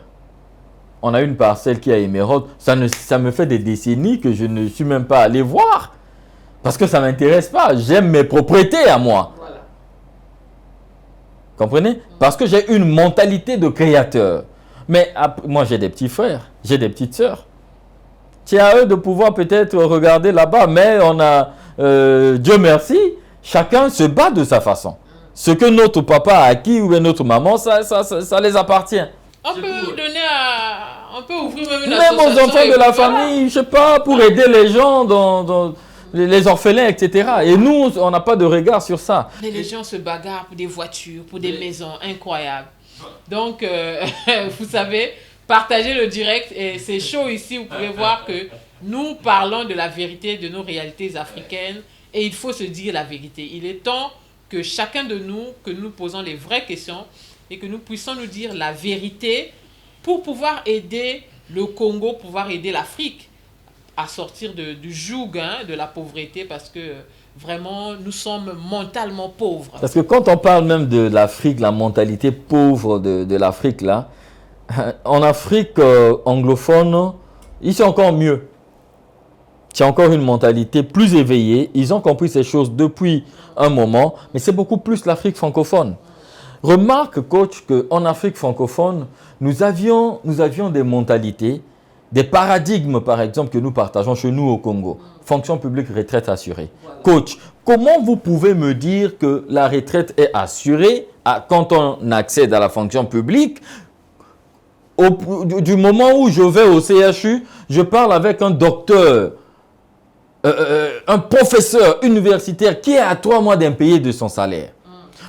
on a une parcelle qui est à Émeraude. Ça me fait des décennies que je ne suis même pas allé voir. Parce que ça ne m'intéresse pas. J'aime mes propriétés à moi. Voilà. Comprenez? Parce que j'ai une mentalité de créateur. Mais moi, j'ai des petits frères, j'ai des petites sœurs. C'est à eux de pouvoir peut-être regarder là-bas, mais on a, Dieu merci, chacun se bat de sa façon. Ce que notre papa a acquis ou notre maman, ça les appartient. On peut donner on peut ouvrir même une Même aux association enfants de la famille, je sais pas, pour aider les gens dans les orphelins, etc. Et nous, on n'a pas de regard sur ça. Mais les gens se bagarrent pour des voitures, pour des maisons, incroyable. Donc, vous savez, partagez le direct et c'est chaud ici. Vous pouvez voir que nous parlons de la vérité de nos réalités africaines et il faut se dire la vérité. Il est temps que chacun de nous, que nous posons les vraies questions et que nous puissions nous dire la vérité pour pouvoir aider le Congo, pouvoir aider l'Afrique à sortir du joug de la pauvreté parce que vraiment nous sommes mentalement pauvres. Parce que quand on parle même de l'Afrique, la mentalité pauvre de l'Afrique là, en Afrique anglophone, ils sont encore mieux. C'est encore une mentalité plus éveillée. Ils ont compris ces choses depuis un moment, mais c'est beaucoup plus l'Afrique francophone. Remarque, coach, qu'en Afrique francophone, nous avions des mentalités, des paradigmes, par exemple, que nous partageons chez nous au Congo. Fonction publique, retraite assurée. Voilà. Coach, comment vous pouvez me dire que la retraite est assurée quand on accède à la fonction publique? Du moment où je vais au CHU, je parle avec un docteur, un professeur universitaire qui est à 3 mois d'impayé de son salaire.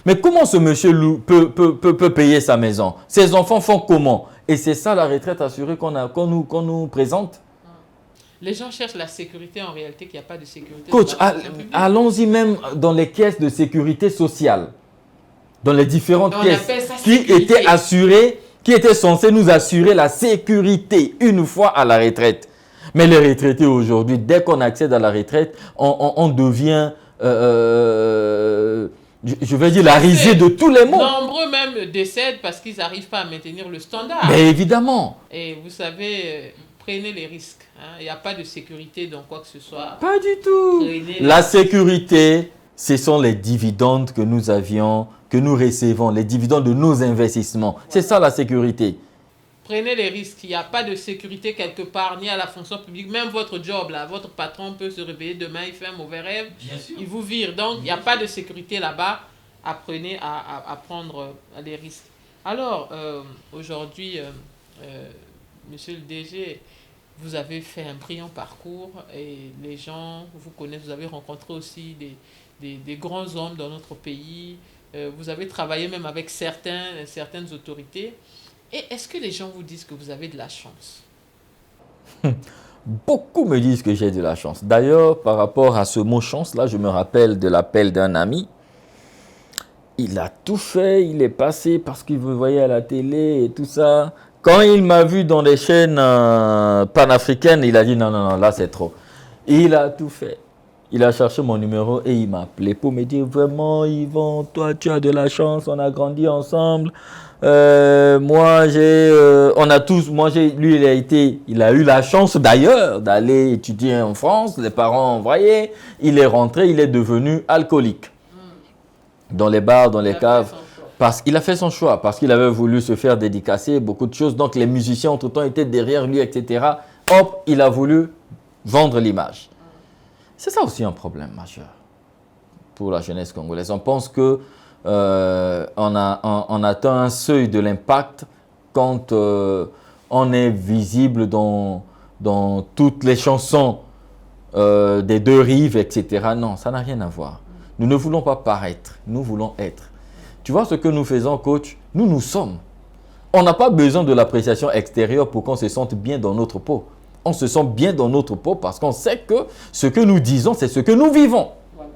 Mais comment ce monsieur peut payer sa maison? Ses enfants font comment? Et c'est ça la retraite assurée qu'on nous présente. Les gens cherchent la sécurité en réalité, qu'il n'y a pas de sécurité. Coach, allons-y même dans les caisses de sécurité sociale. Dans les différentes caisses qui étaient assurées, qui étaient censées nous assurer la sécurité une fois à la retraite. Mais les retraités aujourd'hui, dès qu'on accède à la retraite, on devient... je vais dire la risée de tous les mots. Nombreux même décèdent parce qu'ils n'arrivent pas à maintenir le standard. Mais évidemment. Et vous savez, prenez les risques. Il n'y a pas de sécurité dans quoi que ce soit. Pas du tout. La sécurité, ce sont les dividendes que nous avions, que nous recevons, les dividendes de nos investissements. Voilà. C'est ça la sécurité. Prenez les risques. Il n'y a pas de sécurité quelque part, ni à la fonction publique. Même votre job, là, votre patron peut se réveiller demain, il fait un mauvais rêve, il vous vire. Donc, il n'y a pas de sécurité là-bas. Apprenez à prendre les risques. Alors, aujourd'hui, monsieur le DG, vous avez fait un brillant parcours et les gens vous connaissent. Vous avez rencontré aussi des grands hommes dans notre pays. Vous avez travaillé même avec certaines autorités. Et est-ce que les gens vous disent que vous avez de la chance? Beaucoup me disent que j'ai de la chance. D'ailleurs, par rapport à ce mot chance-là, je me rappelle de l'appel d'un ami. Il a tout fait, il est passé parce qu'il me voyait à la télé et tout ça. Quand il m'a vu dans les chaînes panafricaines, il a dit non, là c'est trop. Il a tout fait. il a cherché mon numéro et il m'a appelé pour me dire vraiment, Yvon, toi tu as de la chance, on a grandi ensemble. Lui il a eu la chance d'ailleurs d'aller étudier en France, les parents ont envoyé, il est rentré, il est devenu alcoolique. Dans les bars, dans les caves, parce qu'il a fait son choix, parce qu'il avait voulu se faire dédicacer, beaucoup de choses, donc les musiciens entre-temps étaient derrière lui, etc. Hop, il a voulu vendre l'image. C'est ça aussi un problème majeur pour la jeunesse congolaise. On pense que on atteint un seuil de l'impact quand on est visible dans toutes les chansons des deux rives, etc. Non, ça n'a rien à voir. Nous ne voulons pas paraître, nous voulons être. Tu vois ce que nous faisons, coach? Nous sommes. On n'a pas besoin de l'appréciation extérieure pour qu'on se sente bien dans notre peau. On se sent bien dans notre peau parce qu'on sait que ce que nous disons, c'est ce que nous vivons. Voilà.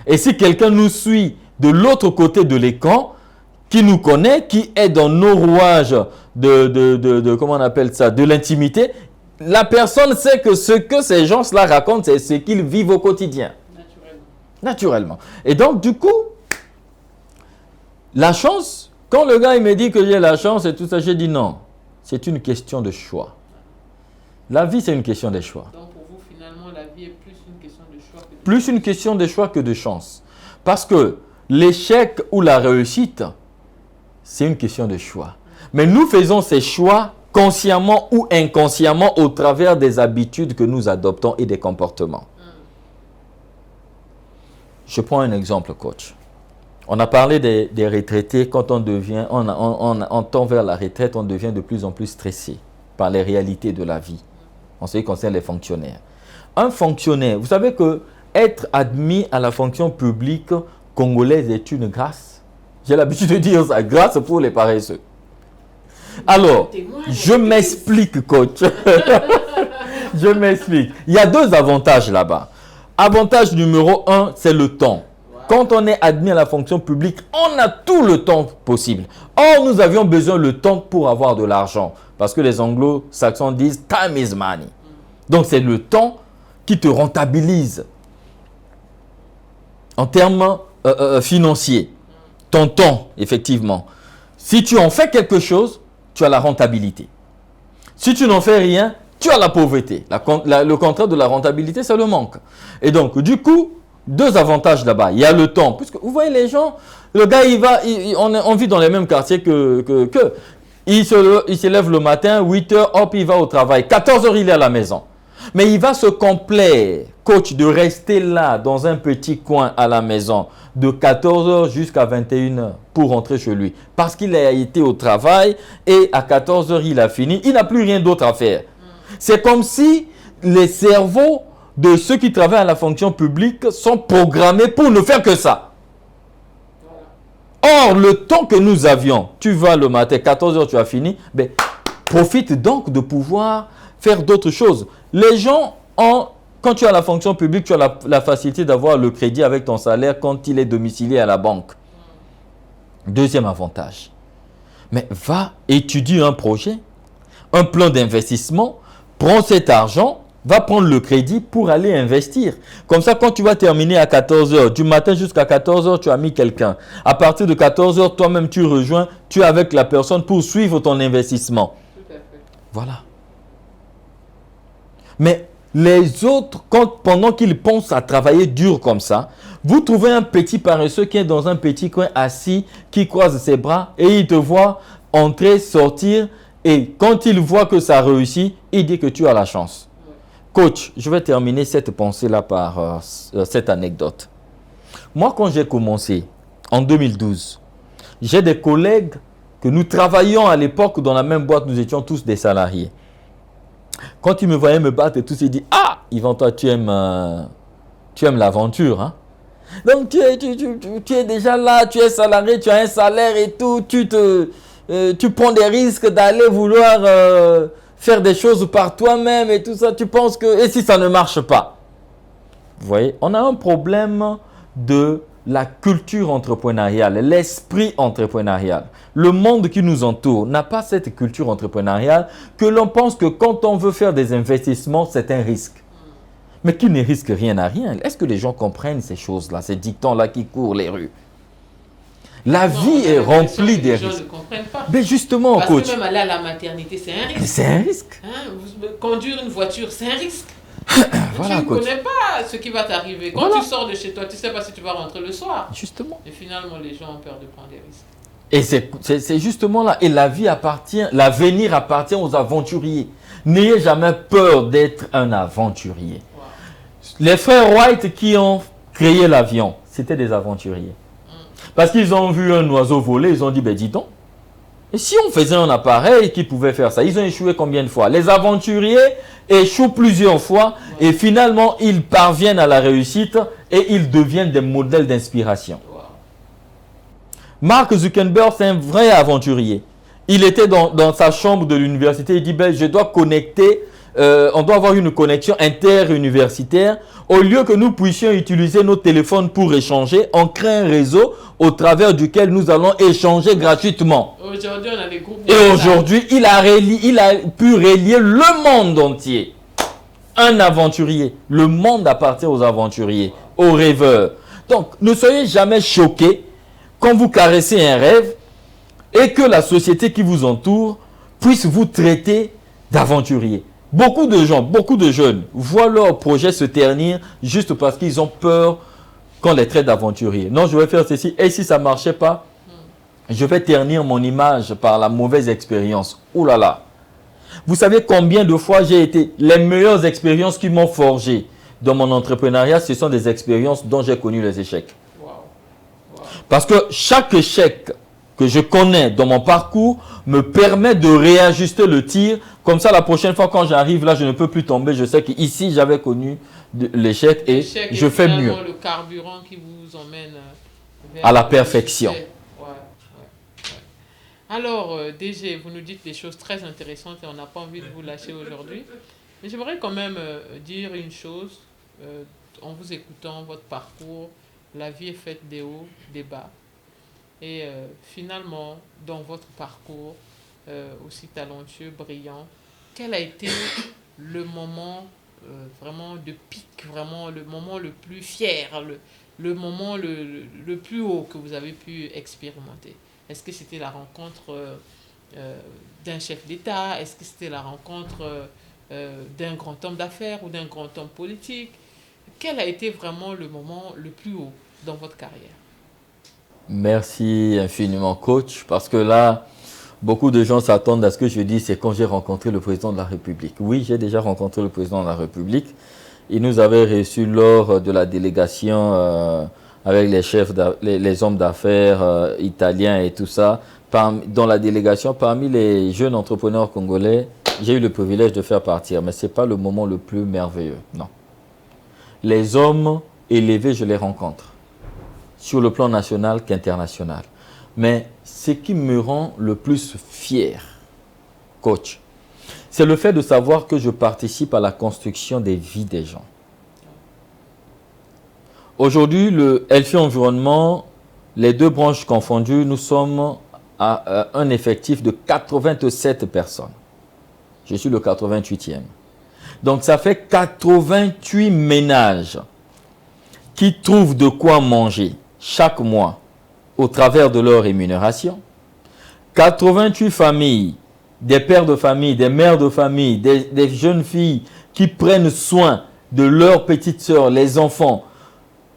Et si quelqu'un nous suit de l'autre côté de l'écran, qui nous connaît, qui est dans nos rouages comment on appelle ça, de l'intimité, la personne sait que ce que ces gens-là racontent, c'est ce qu'ils vivent au quotidien. Naturellement. Et donc, du coup, la chance, quand le gars il me dit que j'ai la chance et tout ça, j'ai dit non. C'est une question de choix. La vie, c'est une question de choix. Donc, pour vous, finalement, la vie est plus une question de choix que de chance. Plus une question de choix que de chance. Parce que l'échec ou la réussite, c'est une question de choix. Mais nous faisons ces choix consciemment ou inconsciemment au travers des habitudes que nous adoptons et des comportements. Je prends un exemple, coach. On a parlé des retraités. Quand on tend vers la retraite, on devient de plus en plus stressé par les réalités de la vie. En ce qui concerne les fonctionnaires. Un fonctionnaire, vous savez que être admis à la fonction publique congolaise est une grâce. J'ai l'habitude de dire ça, grâce pour les paresseux. Alors, je m'explique, coach. Je m'explique. Il y a deux avantages là-bas. Avantage numéro 1, c'est le temps. Quand on est admis à la fonction publique, on a tout le temps possible. Or, nous avions besoin de temps pour avoir de l'argent. Parce que les anglo-saxons disent « time is money ». Donc, c'est le temps qui te rentabilise en termes financiers. Ton temps, effectivement. Si tu en fais quelque chose, tu as la rentabilité. Si tu n'en fais rien, tu as la pauvreté. Le contraire de la rentabilité, c'est le manque. Et donc, du coup, deux avantages là-bas. Il y a le temps. Puisque vous voyez les gens, le gars, on vit dans les mêmes quartiers que. Il se lève le matin, 8 heures, hop, il va au travail. 14 heures, il est à la maison. Mais il va se complaire, coach, de rester là, dans un petit coin à la maison, de 14 heures jusqu'à 21 heures pour rentrer chez lui. Parce qu'il a été au travail et à 14 heures, il a fini. Il n'a plus rien d'autre à faire. C'est comme si les cerveaux de ceux qui travaillent à la fonction publique sont programmés pour ne faire que ça. Or, le temps que nous avions, tu vas le matin, 14 heures, tu as fini, ben, profite donc de pouvoir faire d'autres choses. Les gens quand tu as la fonction publique, tu as la facilité d'avoir le crédit avec ton salaire quand il est domicilié à la banque. Deuxième avantage. Mais va étudier un projet, un plan d'investissement, prends cet argent, va prendre le crédit pour aller investir. Comme ça, quand tu vas terminer à 14 heures, du matin jusqu'à 14 heures, tu as mis quelqu'un. À partir de 14 heures, toi-même, tu rejoins, tu es avec la personne pour suivre ton investissement. Tout à fait. Voilà. Mais les autres, pendant qu'ils pensent à travailler dur comme ça, vous trouvez un petit paresseux qui est dans un petit coin assis, qui croise ses bras et il te voit entrer, sortir. Et quand il voit que ça réussit, il dit que tu as la chance. Coach, je vais terminer cette pensée-là par cette anecdote. Moi, quand j'ai commencé en 2012, j'ai des collègues que nous travaillions à l'époque dans la même boîte, nous étions tous des salariés. Quand ils me voyaient me battre et tout, ils disent « Ah, Yvan, toi, tu aimes l'aventure, hein? Donc, tu es déjà là, tu es salarié, tu as un salaire et tout, tu prends des risques d'aller vouloir faire des choses par toi-même et tout ça. Tu penses que... Et si ça ne marche pas? » Vous voyez, on a un problème de la culture entrepreneuriale, l'esprit entrepreneurial. Le monde qui nous entoure n'a pas cette culture entrepreneuriale que l'on pense que quand on veut faire des investissements, c'est un risque. mais qui ne risque rien à rien. Est-ce que les gens comprennent ces choses-là, ces dictons-là qui courent les rues? La vie est remplie de risques. Les gens ne comprennent pas. Mais justement, Parce coach. que même aller à la maternité, c'est un risque. C'est un risque. Hein, conduire une voiture, c'est un risque. Voilà, tu ne coach. connais pas ce qui va t'arriver. Quand Voilà. tu sors de chez toi, tu ne sais pas si tu vas rentrer le soir. Justement. Et finalement, les gens ont peur de prendre des risques. Et c'est justement là. Et la vie appartient, l'avenir appartient aux aventuriers. N'ayez jamais peur d'être un aventurier. Wow. Les frères White qui ont créé l'avion, c'était des aventuriers. Parce qu'ils ont vu un oiseau voler, ils ont dit, ben dis donc, et si on faisait un appareil qui pouvait faire ça? Ils ont échoué combien de fois? Les aventuriers échouent plusieurs fois et finalement, ils parviennent à la réussite et ils deviennent des modèles d'inspiration. Wow. Mark Zuckerberg, c'est un vrai aventurier. Il était dans sa chambre de l'université, il dit, ben, je dois connecter, on doit avoir une connexion interuniversitaire. Au lieu que nous puissions utiliser nos téléphones pour échanger, on crée un réseau au travers duquel nous allons échanger gratuitement. Aujourd'hui, on a des groupes. Et aujourd'hui, il a pu relier le monde entier. Un aventurier. Le monde appartient aux aventuriers, aux rêveurs. Donc, ne soyez jamais choqués quand vous caressez un rêve et que la société qui vous entoure puisse vous traiter d'aventurier. Beaucoup de gens, beaucoup de jeunes voient leur projet se ternir juste parce qu'ils ont peur qu'on les traite d'aventuriers. Non, je vais faire ceci. Et si ça ne marchait pas, je vais ternir mon image par la mauvaise expérience. Ouh là là. Vous savez combien de fois j'ai été... Les meilleures expériences qui m'ont forgé dans mon entrepreneuriat, ce sont des expériences dont j'ai connu les échecs. Wow. Wow. Parce que chaque échec que je connais dans mon parcours me permet de réajuster le tir. Comme ça, la prochaine fois, quand j'arrive là, je ne peux plus tomber. Je sais qu'ici, j'avais connu l'échec et je fais mieux. Le carburant qui vous emmène vers à la perfection. Ouais. Alors, DG, vous nous dites des choses très intéressantes et on n'a pas envie de vous lâcher aujourd'hui. Mais j'aimerais quand même dire une chose. En vous écoutant, votre parcours, la vie est faite des hauts, des bas. Et finalement, dans votre parcours, aussi talentueux, brillant, quel a été le moment vraiment de pic, vraiment le moment le plus fier, le moment le plus haut que vous avez pu expérimenter? Est-ce que c'était la rencontre d'un chef d'État? Est-ce que c'était la rencontre d'un grand homme d'affaires ou d'un grand homme politique? Quel a été vraiment le moment le plus haut dans votre carrière? Merci infiniment, coach, parce que là, beaucoup de gens s'attendent à ce que je dise, c'est quand j'ai rencontré le président de la République. Oui, j'ai déjà rencontré le président de la République. Il nous avait reçus lors de la délégation avec les chefs, les hommes d'affaires italiens et tout ça. Dans la délégation, parmi les jeunes entrepreneurs congolais, j'ai eu le privilège de faire partir, mais ce n'est pas le moment le plus merveilleux, non. Les hommes élevés, je les rencontre, sur le plan national qu'international. Mais ce qui me rend le plus fier, coach, c'est le fait de savoir que je participe à la construction des vies des gens. Aujourd'hui, le Healthy Environnement, les deux branches confondues, nous sommes à un effectif de 87 personnes. Je suis le 88e. Donc, ça fait 88 ménages qui trouvent de quoi manger chaque mois au travers de leur rémunération. 88 familles, des pères de famille, des mères de famille, des jeunes filles qui prennent soin de leurs petites sœurs, les enfants,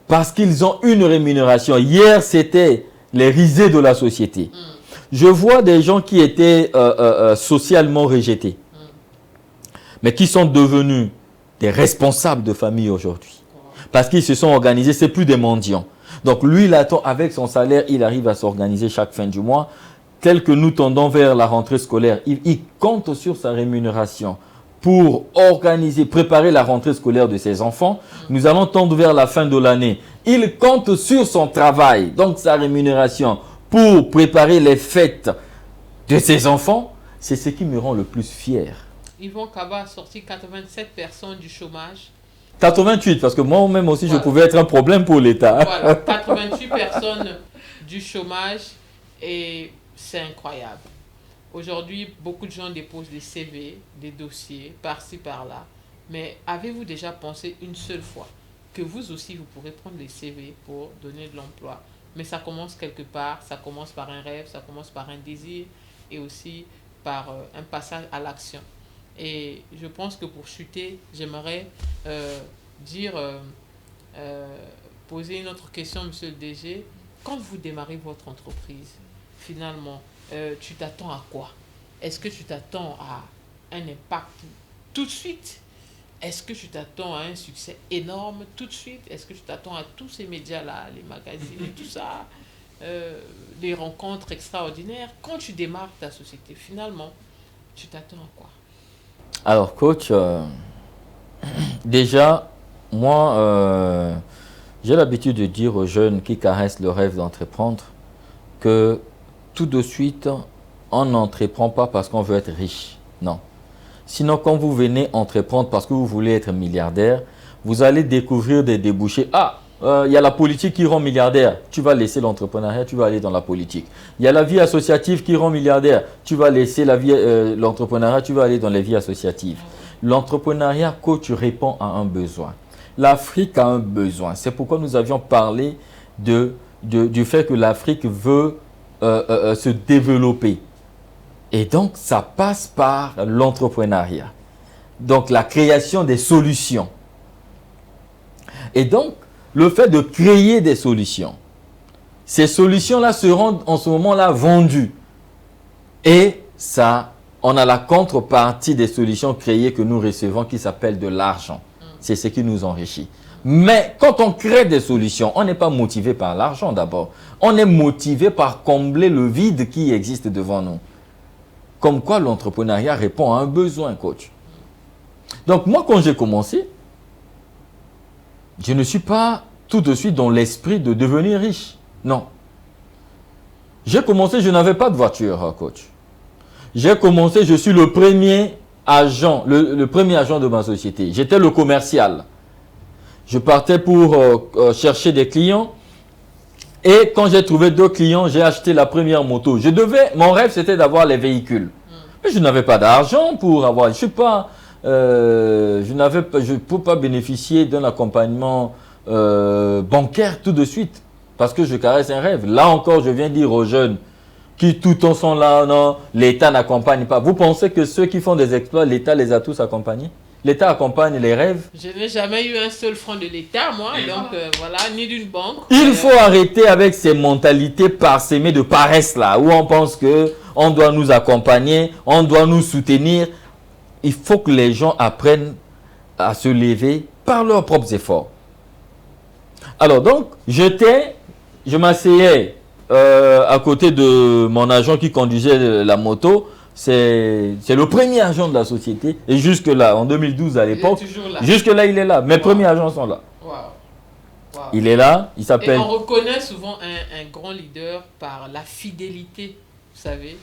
parce qu'ils ont une rémunération. Hier, c'était les risées de la société. Je vois des gens qui étaient socialement rejetés, mais qui sont devenus des responsables de famille aujourd'hui. Parce qu'ils se sont organisés, ce n'est plus des mendiants. Donc lui, il attend, avec son salaire, il arrive à s'organiser chaque fin du mois. Tel que nous tendons vers la rentrée scolaire, il compte sur sa rémunération pour organiser, préparer la rentrée scolaire de ses enfants. Nous allons tendre vers la fin de l'année. Il compte sur son travail, donc sa rémunération, pour préparer les fêtes de ses enfants. C'est ce qui me rend le plus fier. Yvon Kaba a sorti 87 personnes du chômage. 88, parce que moi-même aussi, je pouvais être un problème pour l'État. Voilà, 88 personnes du chômage et c'est incroyable. Aujourd'hui, beaucoup de gens déposent des CV, des dossiers, par-ci, par-là. Mais avez-vous déjà pensé une seule fois que vous aussi, vous pourrez prendre les CV pour donner de l'emploi? Mais ça commence quelque part, ça commence par un rêve, ça commence par un désir et aussi par un passage à l'action. Et je pense que pour chuter, j'aimerais dire, poser une autre question, monsieur le DG. Quand vous démarrez votre entreprise, finalement, tu t'attends à quoi? Est-ce que tu t'attends à un impact tout de suite? Est-ce que tu t'attends à un succès énorme tout de suite? Est-ce que tu t'attends à tous ces médias-là, les magazines et tout ça, des rencontres extraordinaires? Quand tu démarres ta société, finalement, tu t'attends à quoi? Alors, coach, déjà, moi, j'ai l'habitude de dire aux jeunes qui caressent le rêve d'entreprendre que tout de suite, on n'entreprend pas parce qu'on veut être riche. Non. Sinon, quand vous venez entreprendre parce que vous voulez être milliardaire, vous allez découvrir des débouchés. Ah, il y a la politique qui rend milliardaire. Tu vas laisser l'entrepreneuriat, tu vas aller dans la politique. Il y a la vie associative qui rend milliardaire. Tu vas laisser l'entrepreneuriat, tu vas aller dans les vies associatives. L'entrepreneuriat, coach, répond à un besoin. L'Afrique a un besoin. C'est pourquoi nous avions parlé du fait que l'Afrique veut se développer. Et donc, ça passe par l'entrepreneuriat. Donc, la création des solutions. Et donc, le fait de créer des solutions, ces solutions-là seront en ce moment-là vendues. Et ça, on a la contrepartie des solutions créées que nous recevons qui s'appelle de l'argent. C'est ce qui nous enrichit. Mais quand on crée des solutions, on n'est pas motivé par l'argent d'abord. On est motivé par combler le vide qui existe devant nous. Comme quoi l'entrepreneuriat répond à un besoin, coach. Donc moi, quand j'ai commencé, je ne suis pas tout de suite dans l'esprit de devenir riche. Non. J'ai commencé, je n'avais pas de voiture, coach. J'ai commencé, je suis le premier agent, le premier agent de ma société. J'étais le commercial. Je partais pour chercher des clients. Et quand j'ai trouvé 2 clients, j'ai acheté la première moto. Mon rêve, c'était d'avoir les véhicules. Mais je n'avais pas d'argent pour avoir. Je ne peux pas bénéficier d'un accompagnement bancaire tout de suite. Parce que je caresse un rêve. Là encore, je viens dire aux jeunes qui tout le temps sont là, non, l'État n'accompagne pas. Vous pensez que ceux qui font des exploits, l'État les a tous accompagnés? L'État accompagne les rêves. Je n'ai jamais eu un seul franc de l'État, moi, donc voilà, ni d'une banque. Il faut arrêter avec ces mentalités parsemées de paresse là, où on pense que on doit nous accompagner, on doit nous soutenir. Il faut que les gens apprennent à se lever par leurs propres efforts. Alors donc, je m'asseyais à côté de mon agent qui conduisait la moto. C'est le premier agent de la société. Et jusque-là, en 2012 à l'époque, jusque-là, il est là. Mes premiers agents sont là. Wow. Wow. Il est là, il s'appelle... Et on reconnaît souvent un grand leader par la fidélité, vous savez,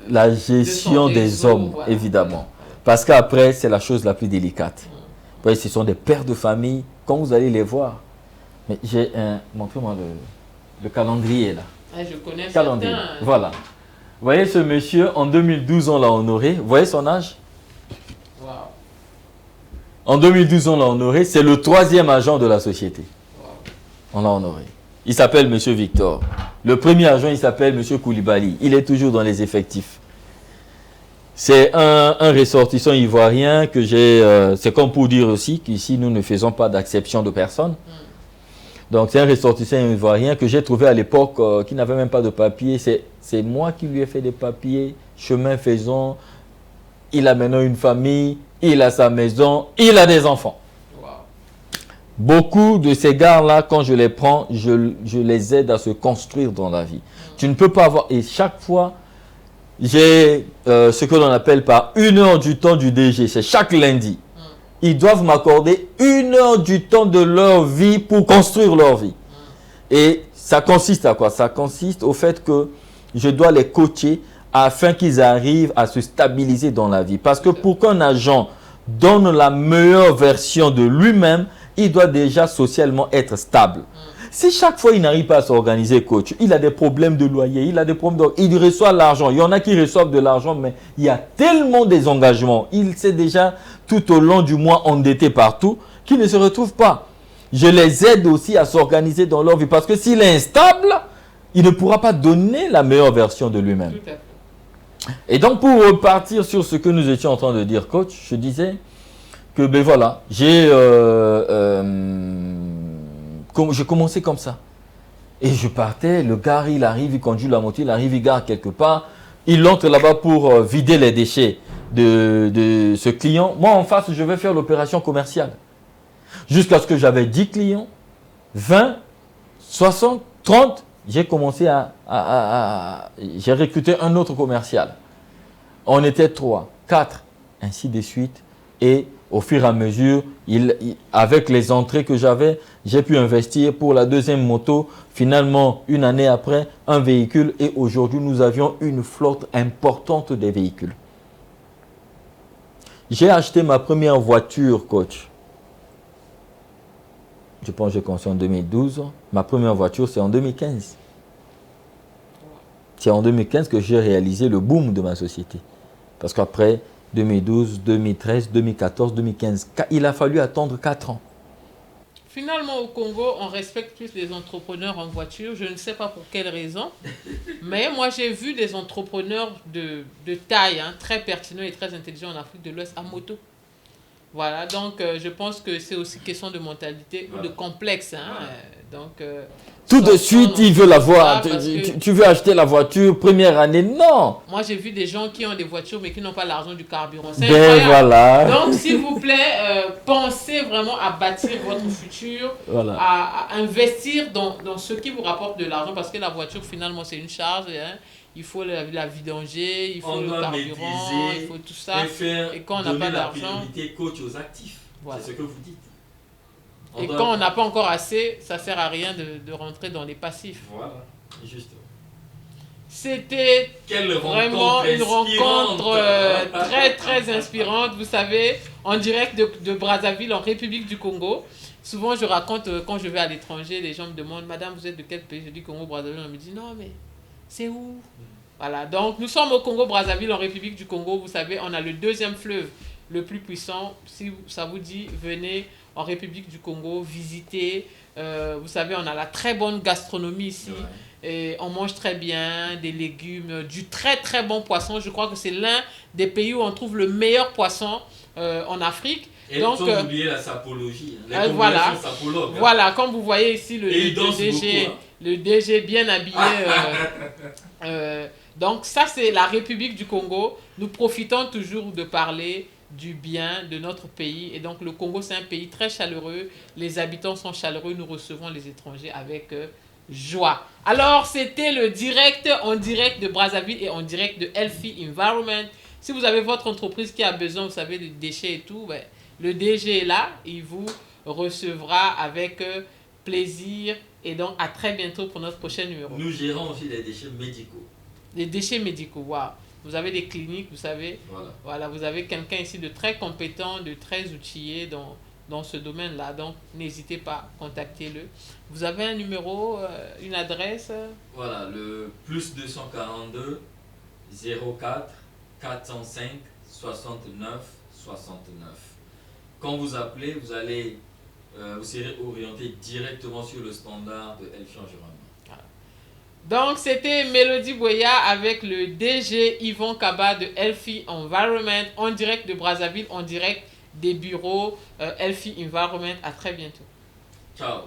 la gestion des hommes, voilà. Évidemment. Parce qu'après, c'est la chose la plus délicate. Vous voyez, ce sont des pères de famille, quand vous allez les voir. Mais j'ai un... Montrez-moi le calendrier là. Ah, je connais calendrier. Certains. Voilà. Vous voyez ce monsieur, en 2012, on l'a honoré. Vous voyez son âge? Wow. En 2012, on l'a honoré. C'est le 3e agent de la société. Wow. On l'a honoré. Il s'appelle monsieur Victor. Le premier agent, il s'appelle monsieur Koulibaly. Il est toujours dans les effectifs. C'est un ressortissant ivoirien que j'ai... c'est comme pour dire aussi qu'ici, nous ne faisons pas d'acception de personne. Donc, c'est un ressortissant ivoirien que j'ai trouvé à l'époque qui n'avait même pas de papier. C'est moi qui lui ai fait des papiers, chemin faisant. Il a maintenant une famille, il a sa maison, il a des enfants. Wow. Beaucoup de ces gars-là, quand je les prends, je les aide à se construire dans la vie. Tu ne peux pas avoir... Et chaque fois, j'ai ce que l'on appelle par 1 heure du temps du DG. C'est chaque lundi. Ils doivent m'accorder 1 heure du temps de leur vie pour construire leur vie. Et ça consiste à quoi? Ça consiste au fait que je dois les coacher afin qu'ils arrivent à se stabiliser dans la vie. Parce que pour qu'un agent donne la meilleure version de lui-même, il doit déjà socialement être stable. Si chaque fois il n'arrive pas à s'organiser, coach, il a des problèmes de loyer, il a des problèmes il reçoit l'argent. Il y en a qui reçoivent de l'argent, mais il y a tellement des engagements. Il s'est déjà tout au long du mois endetté partout qu'il ne se retrouve pas. Je les aide aussi à s'organiser dans leur vie parce que s'il est instable, il ne pourra pas donner la meilleure version de lui-même. Tout à fait. Et donc, pour repartir sur ce que nous étions en train de dire, coach, je disais que, ben voilà, j'ai commencé comme ça. Et je partais, le gars, il arrive, il conduit la moto, il arrive, il gare quelque part. Il entre là-bas pour vider les déchets de ce client. Moi, en face, je vais faire l'opération commerciale. Jusqu'à ce que j'avais 10 clients, 20, 60, 30. J'ai commencé j'ai recruté un autre commercial. On était 3, 4, ainsi de suite. Et au fur et à mesure, avec les entrées que j'avais, j'ai pu investir pour la deuxième moto. Finalement, une année après, un véhicule. Et aujourd'hui, nous avions une flotte importante des véhicules. J'ai acheté ma première voiture, coach. Je pense que j'ai commencé en 2012. Ma première voiture, c'est en 2015. C'est en 2015 que j'ai réalisé le boom de ma société. Parce qu'après 2012, 2013, 2014, 2015, il a fallu attendre 4 ans. Finalement, au Congo, on respecte plus les entrepreneurs en voiture. Je ne sais pas pour quelle raison. Mais moi, j'ai vu des entrepreneurs de taille, très pertinents et très intelligents en Afrique de l'Ouest à moto. Voilà, donc je pense que c'est aussi question de mentalité ou de complexe. Tout de suite, il veut l'avoir. Tu veux acheter la voiture, première année, non. Moi, j'ai vu des gens qui ont des voitures mais qui n'ont pas l'argent du carburant. Ben voilà. Donc, s'il vous plaît, pensez vraiment à bâtir votre futur, voilà. à investir dans ce qui vous rapporte de l'argent parce que la voiture, finalement, c'est une charge. Il faut la vidanger, il faut le carburant, il faut tout ça. Et quand on n'a pas d'argent, coach aux actifs. Voilà. C'est ce que vous dites. Et quand on n'a pas encore assez, ça ne sert à rien de rentrer dans les passifs. Voilà, justement. C'était vraiment une rencontre très très inspirante, vous savez, en direct de Brazzaville, en République du Congo. Souvent, je raconte quand je vais à l'étranger, les gens me demandent « Madame, vous êtes de quel pays ?» Je dis « Congo-Brazzaville ». On me dit « Non, mais c'est où ?» Voilà, donc nous sommes au Congo-Brazzaville, en République du Congo. Vous savez, on a le deuxième fleuve le plus puissant. Si ça vous dit, venez en République du Congo, visiter. Vous savez, on a la très bonne gastronomie ici. Ouais. Et on mange très bien, des légumes, du très très bon poisson. Je crois que c'est l'un des pays où on trouve le meilleur poisson en Afrique. Et donc, sans oublier la sapologie, voilà, sapologues. Voilà, comme vous voyez ici, le DG, le DG bien habillé. Donc ça, c'est la République du Congo. Nous profitons toujours de parler du bien de notre pays. Et donc le Congo, c'est un pays très chaleureux. Les habitants sont chaleureux. Nous recevons les étrangers avec joie. Alors, c'était le direct, en direct de Brazzaville et en direct de Healthy Environment. Si vous avez votre entreprise qui a besoin, vous savez, de déchets et tout, ben, le DG est là. Il vous recevra avec plaisir. Et donc, à très bientôt pour notre prochain numéro. Nous gérons aussi les déchets médicaux. Les déchets médicaux, waouh. Vous avez des cliniques, vous savez. Voilà, vous avez quelqu'un ici de très compétent, de très outillé dans ce domaine-là. Donc, n'hésitez pas, contactez-le. Vous avez un numéro, une adresse? Voilà, le +242 04 405 69 69. Quand vous appelez, vous serez orienté directement sur le standard de Healthy Environment. Donc, c'était Mélodie Boya avec le DG Yvon Kaba de Healthy Environment en direct de Brazzaville, en direct des bureaux Healthy Environment. À très bientôt. Ciao.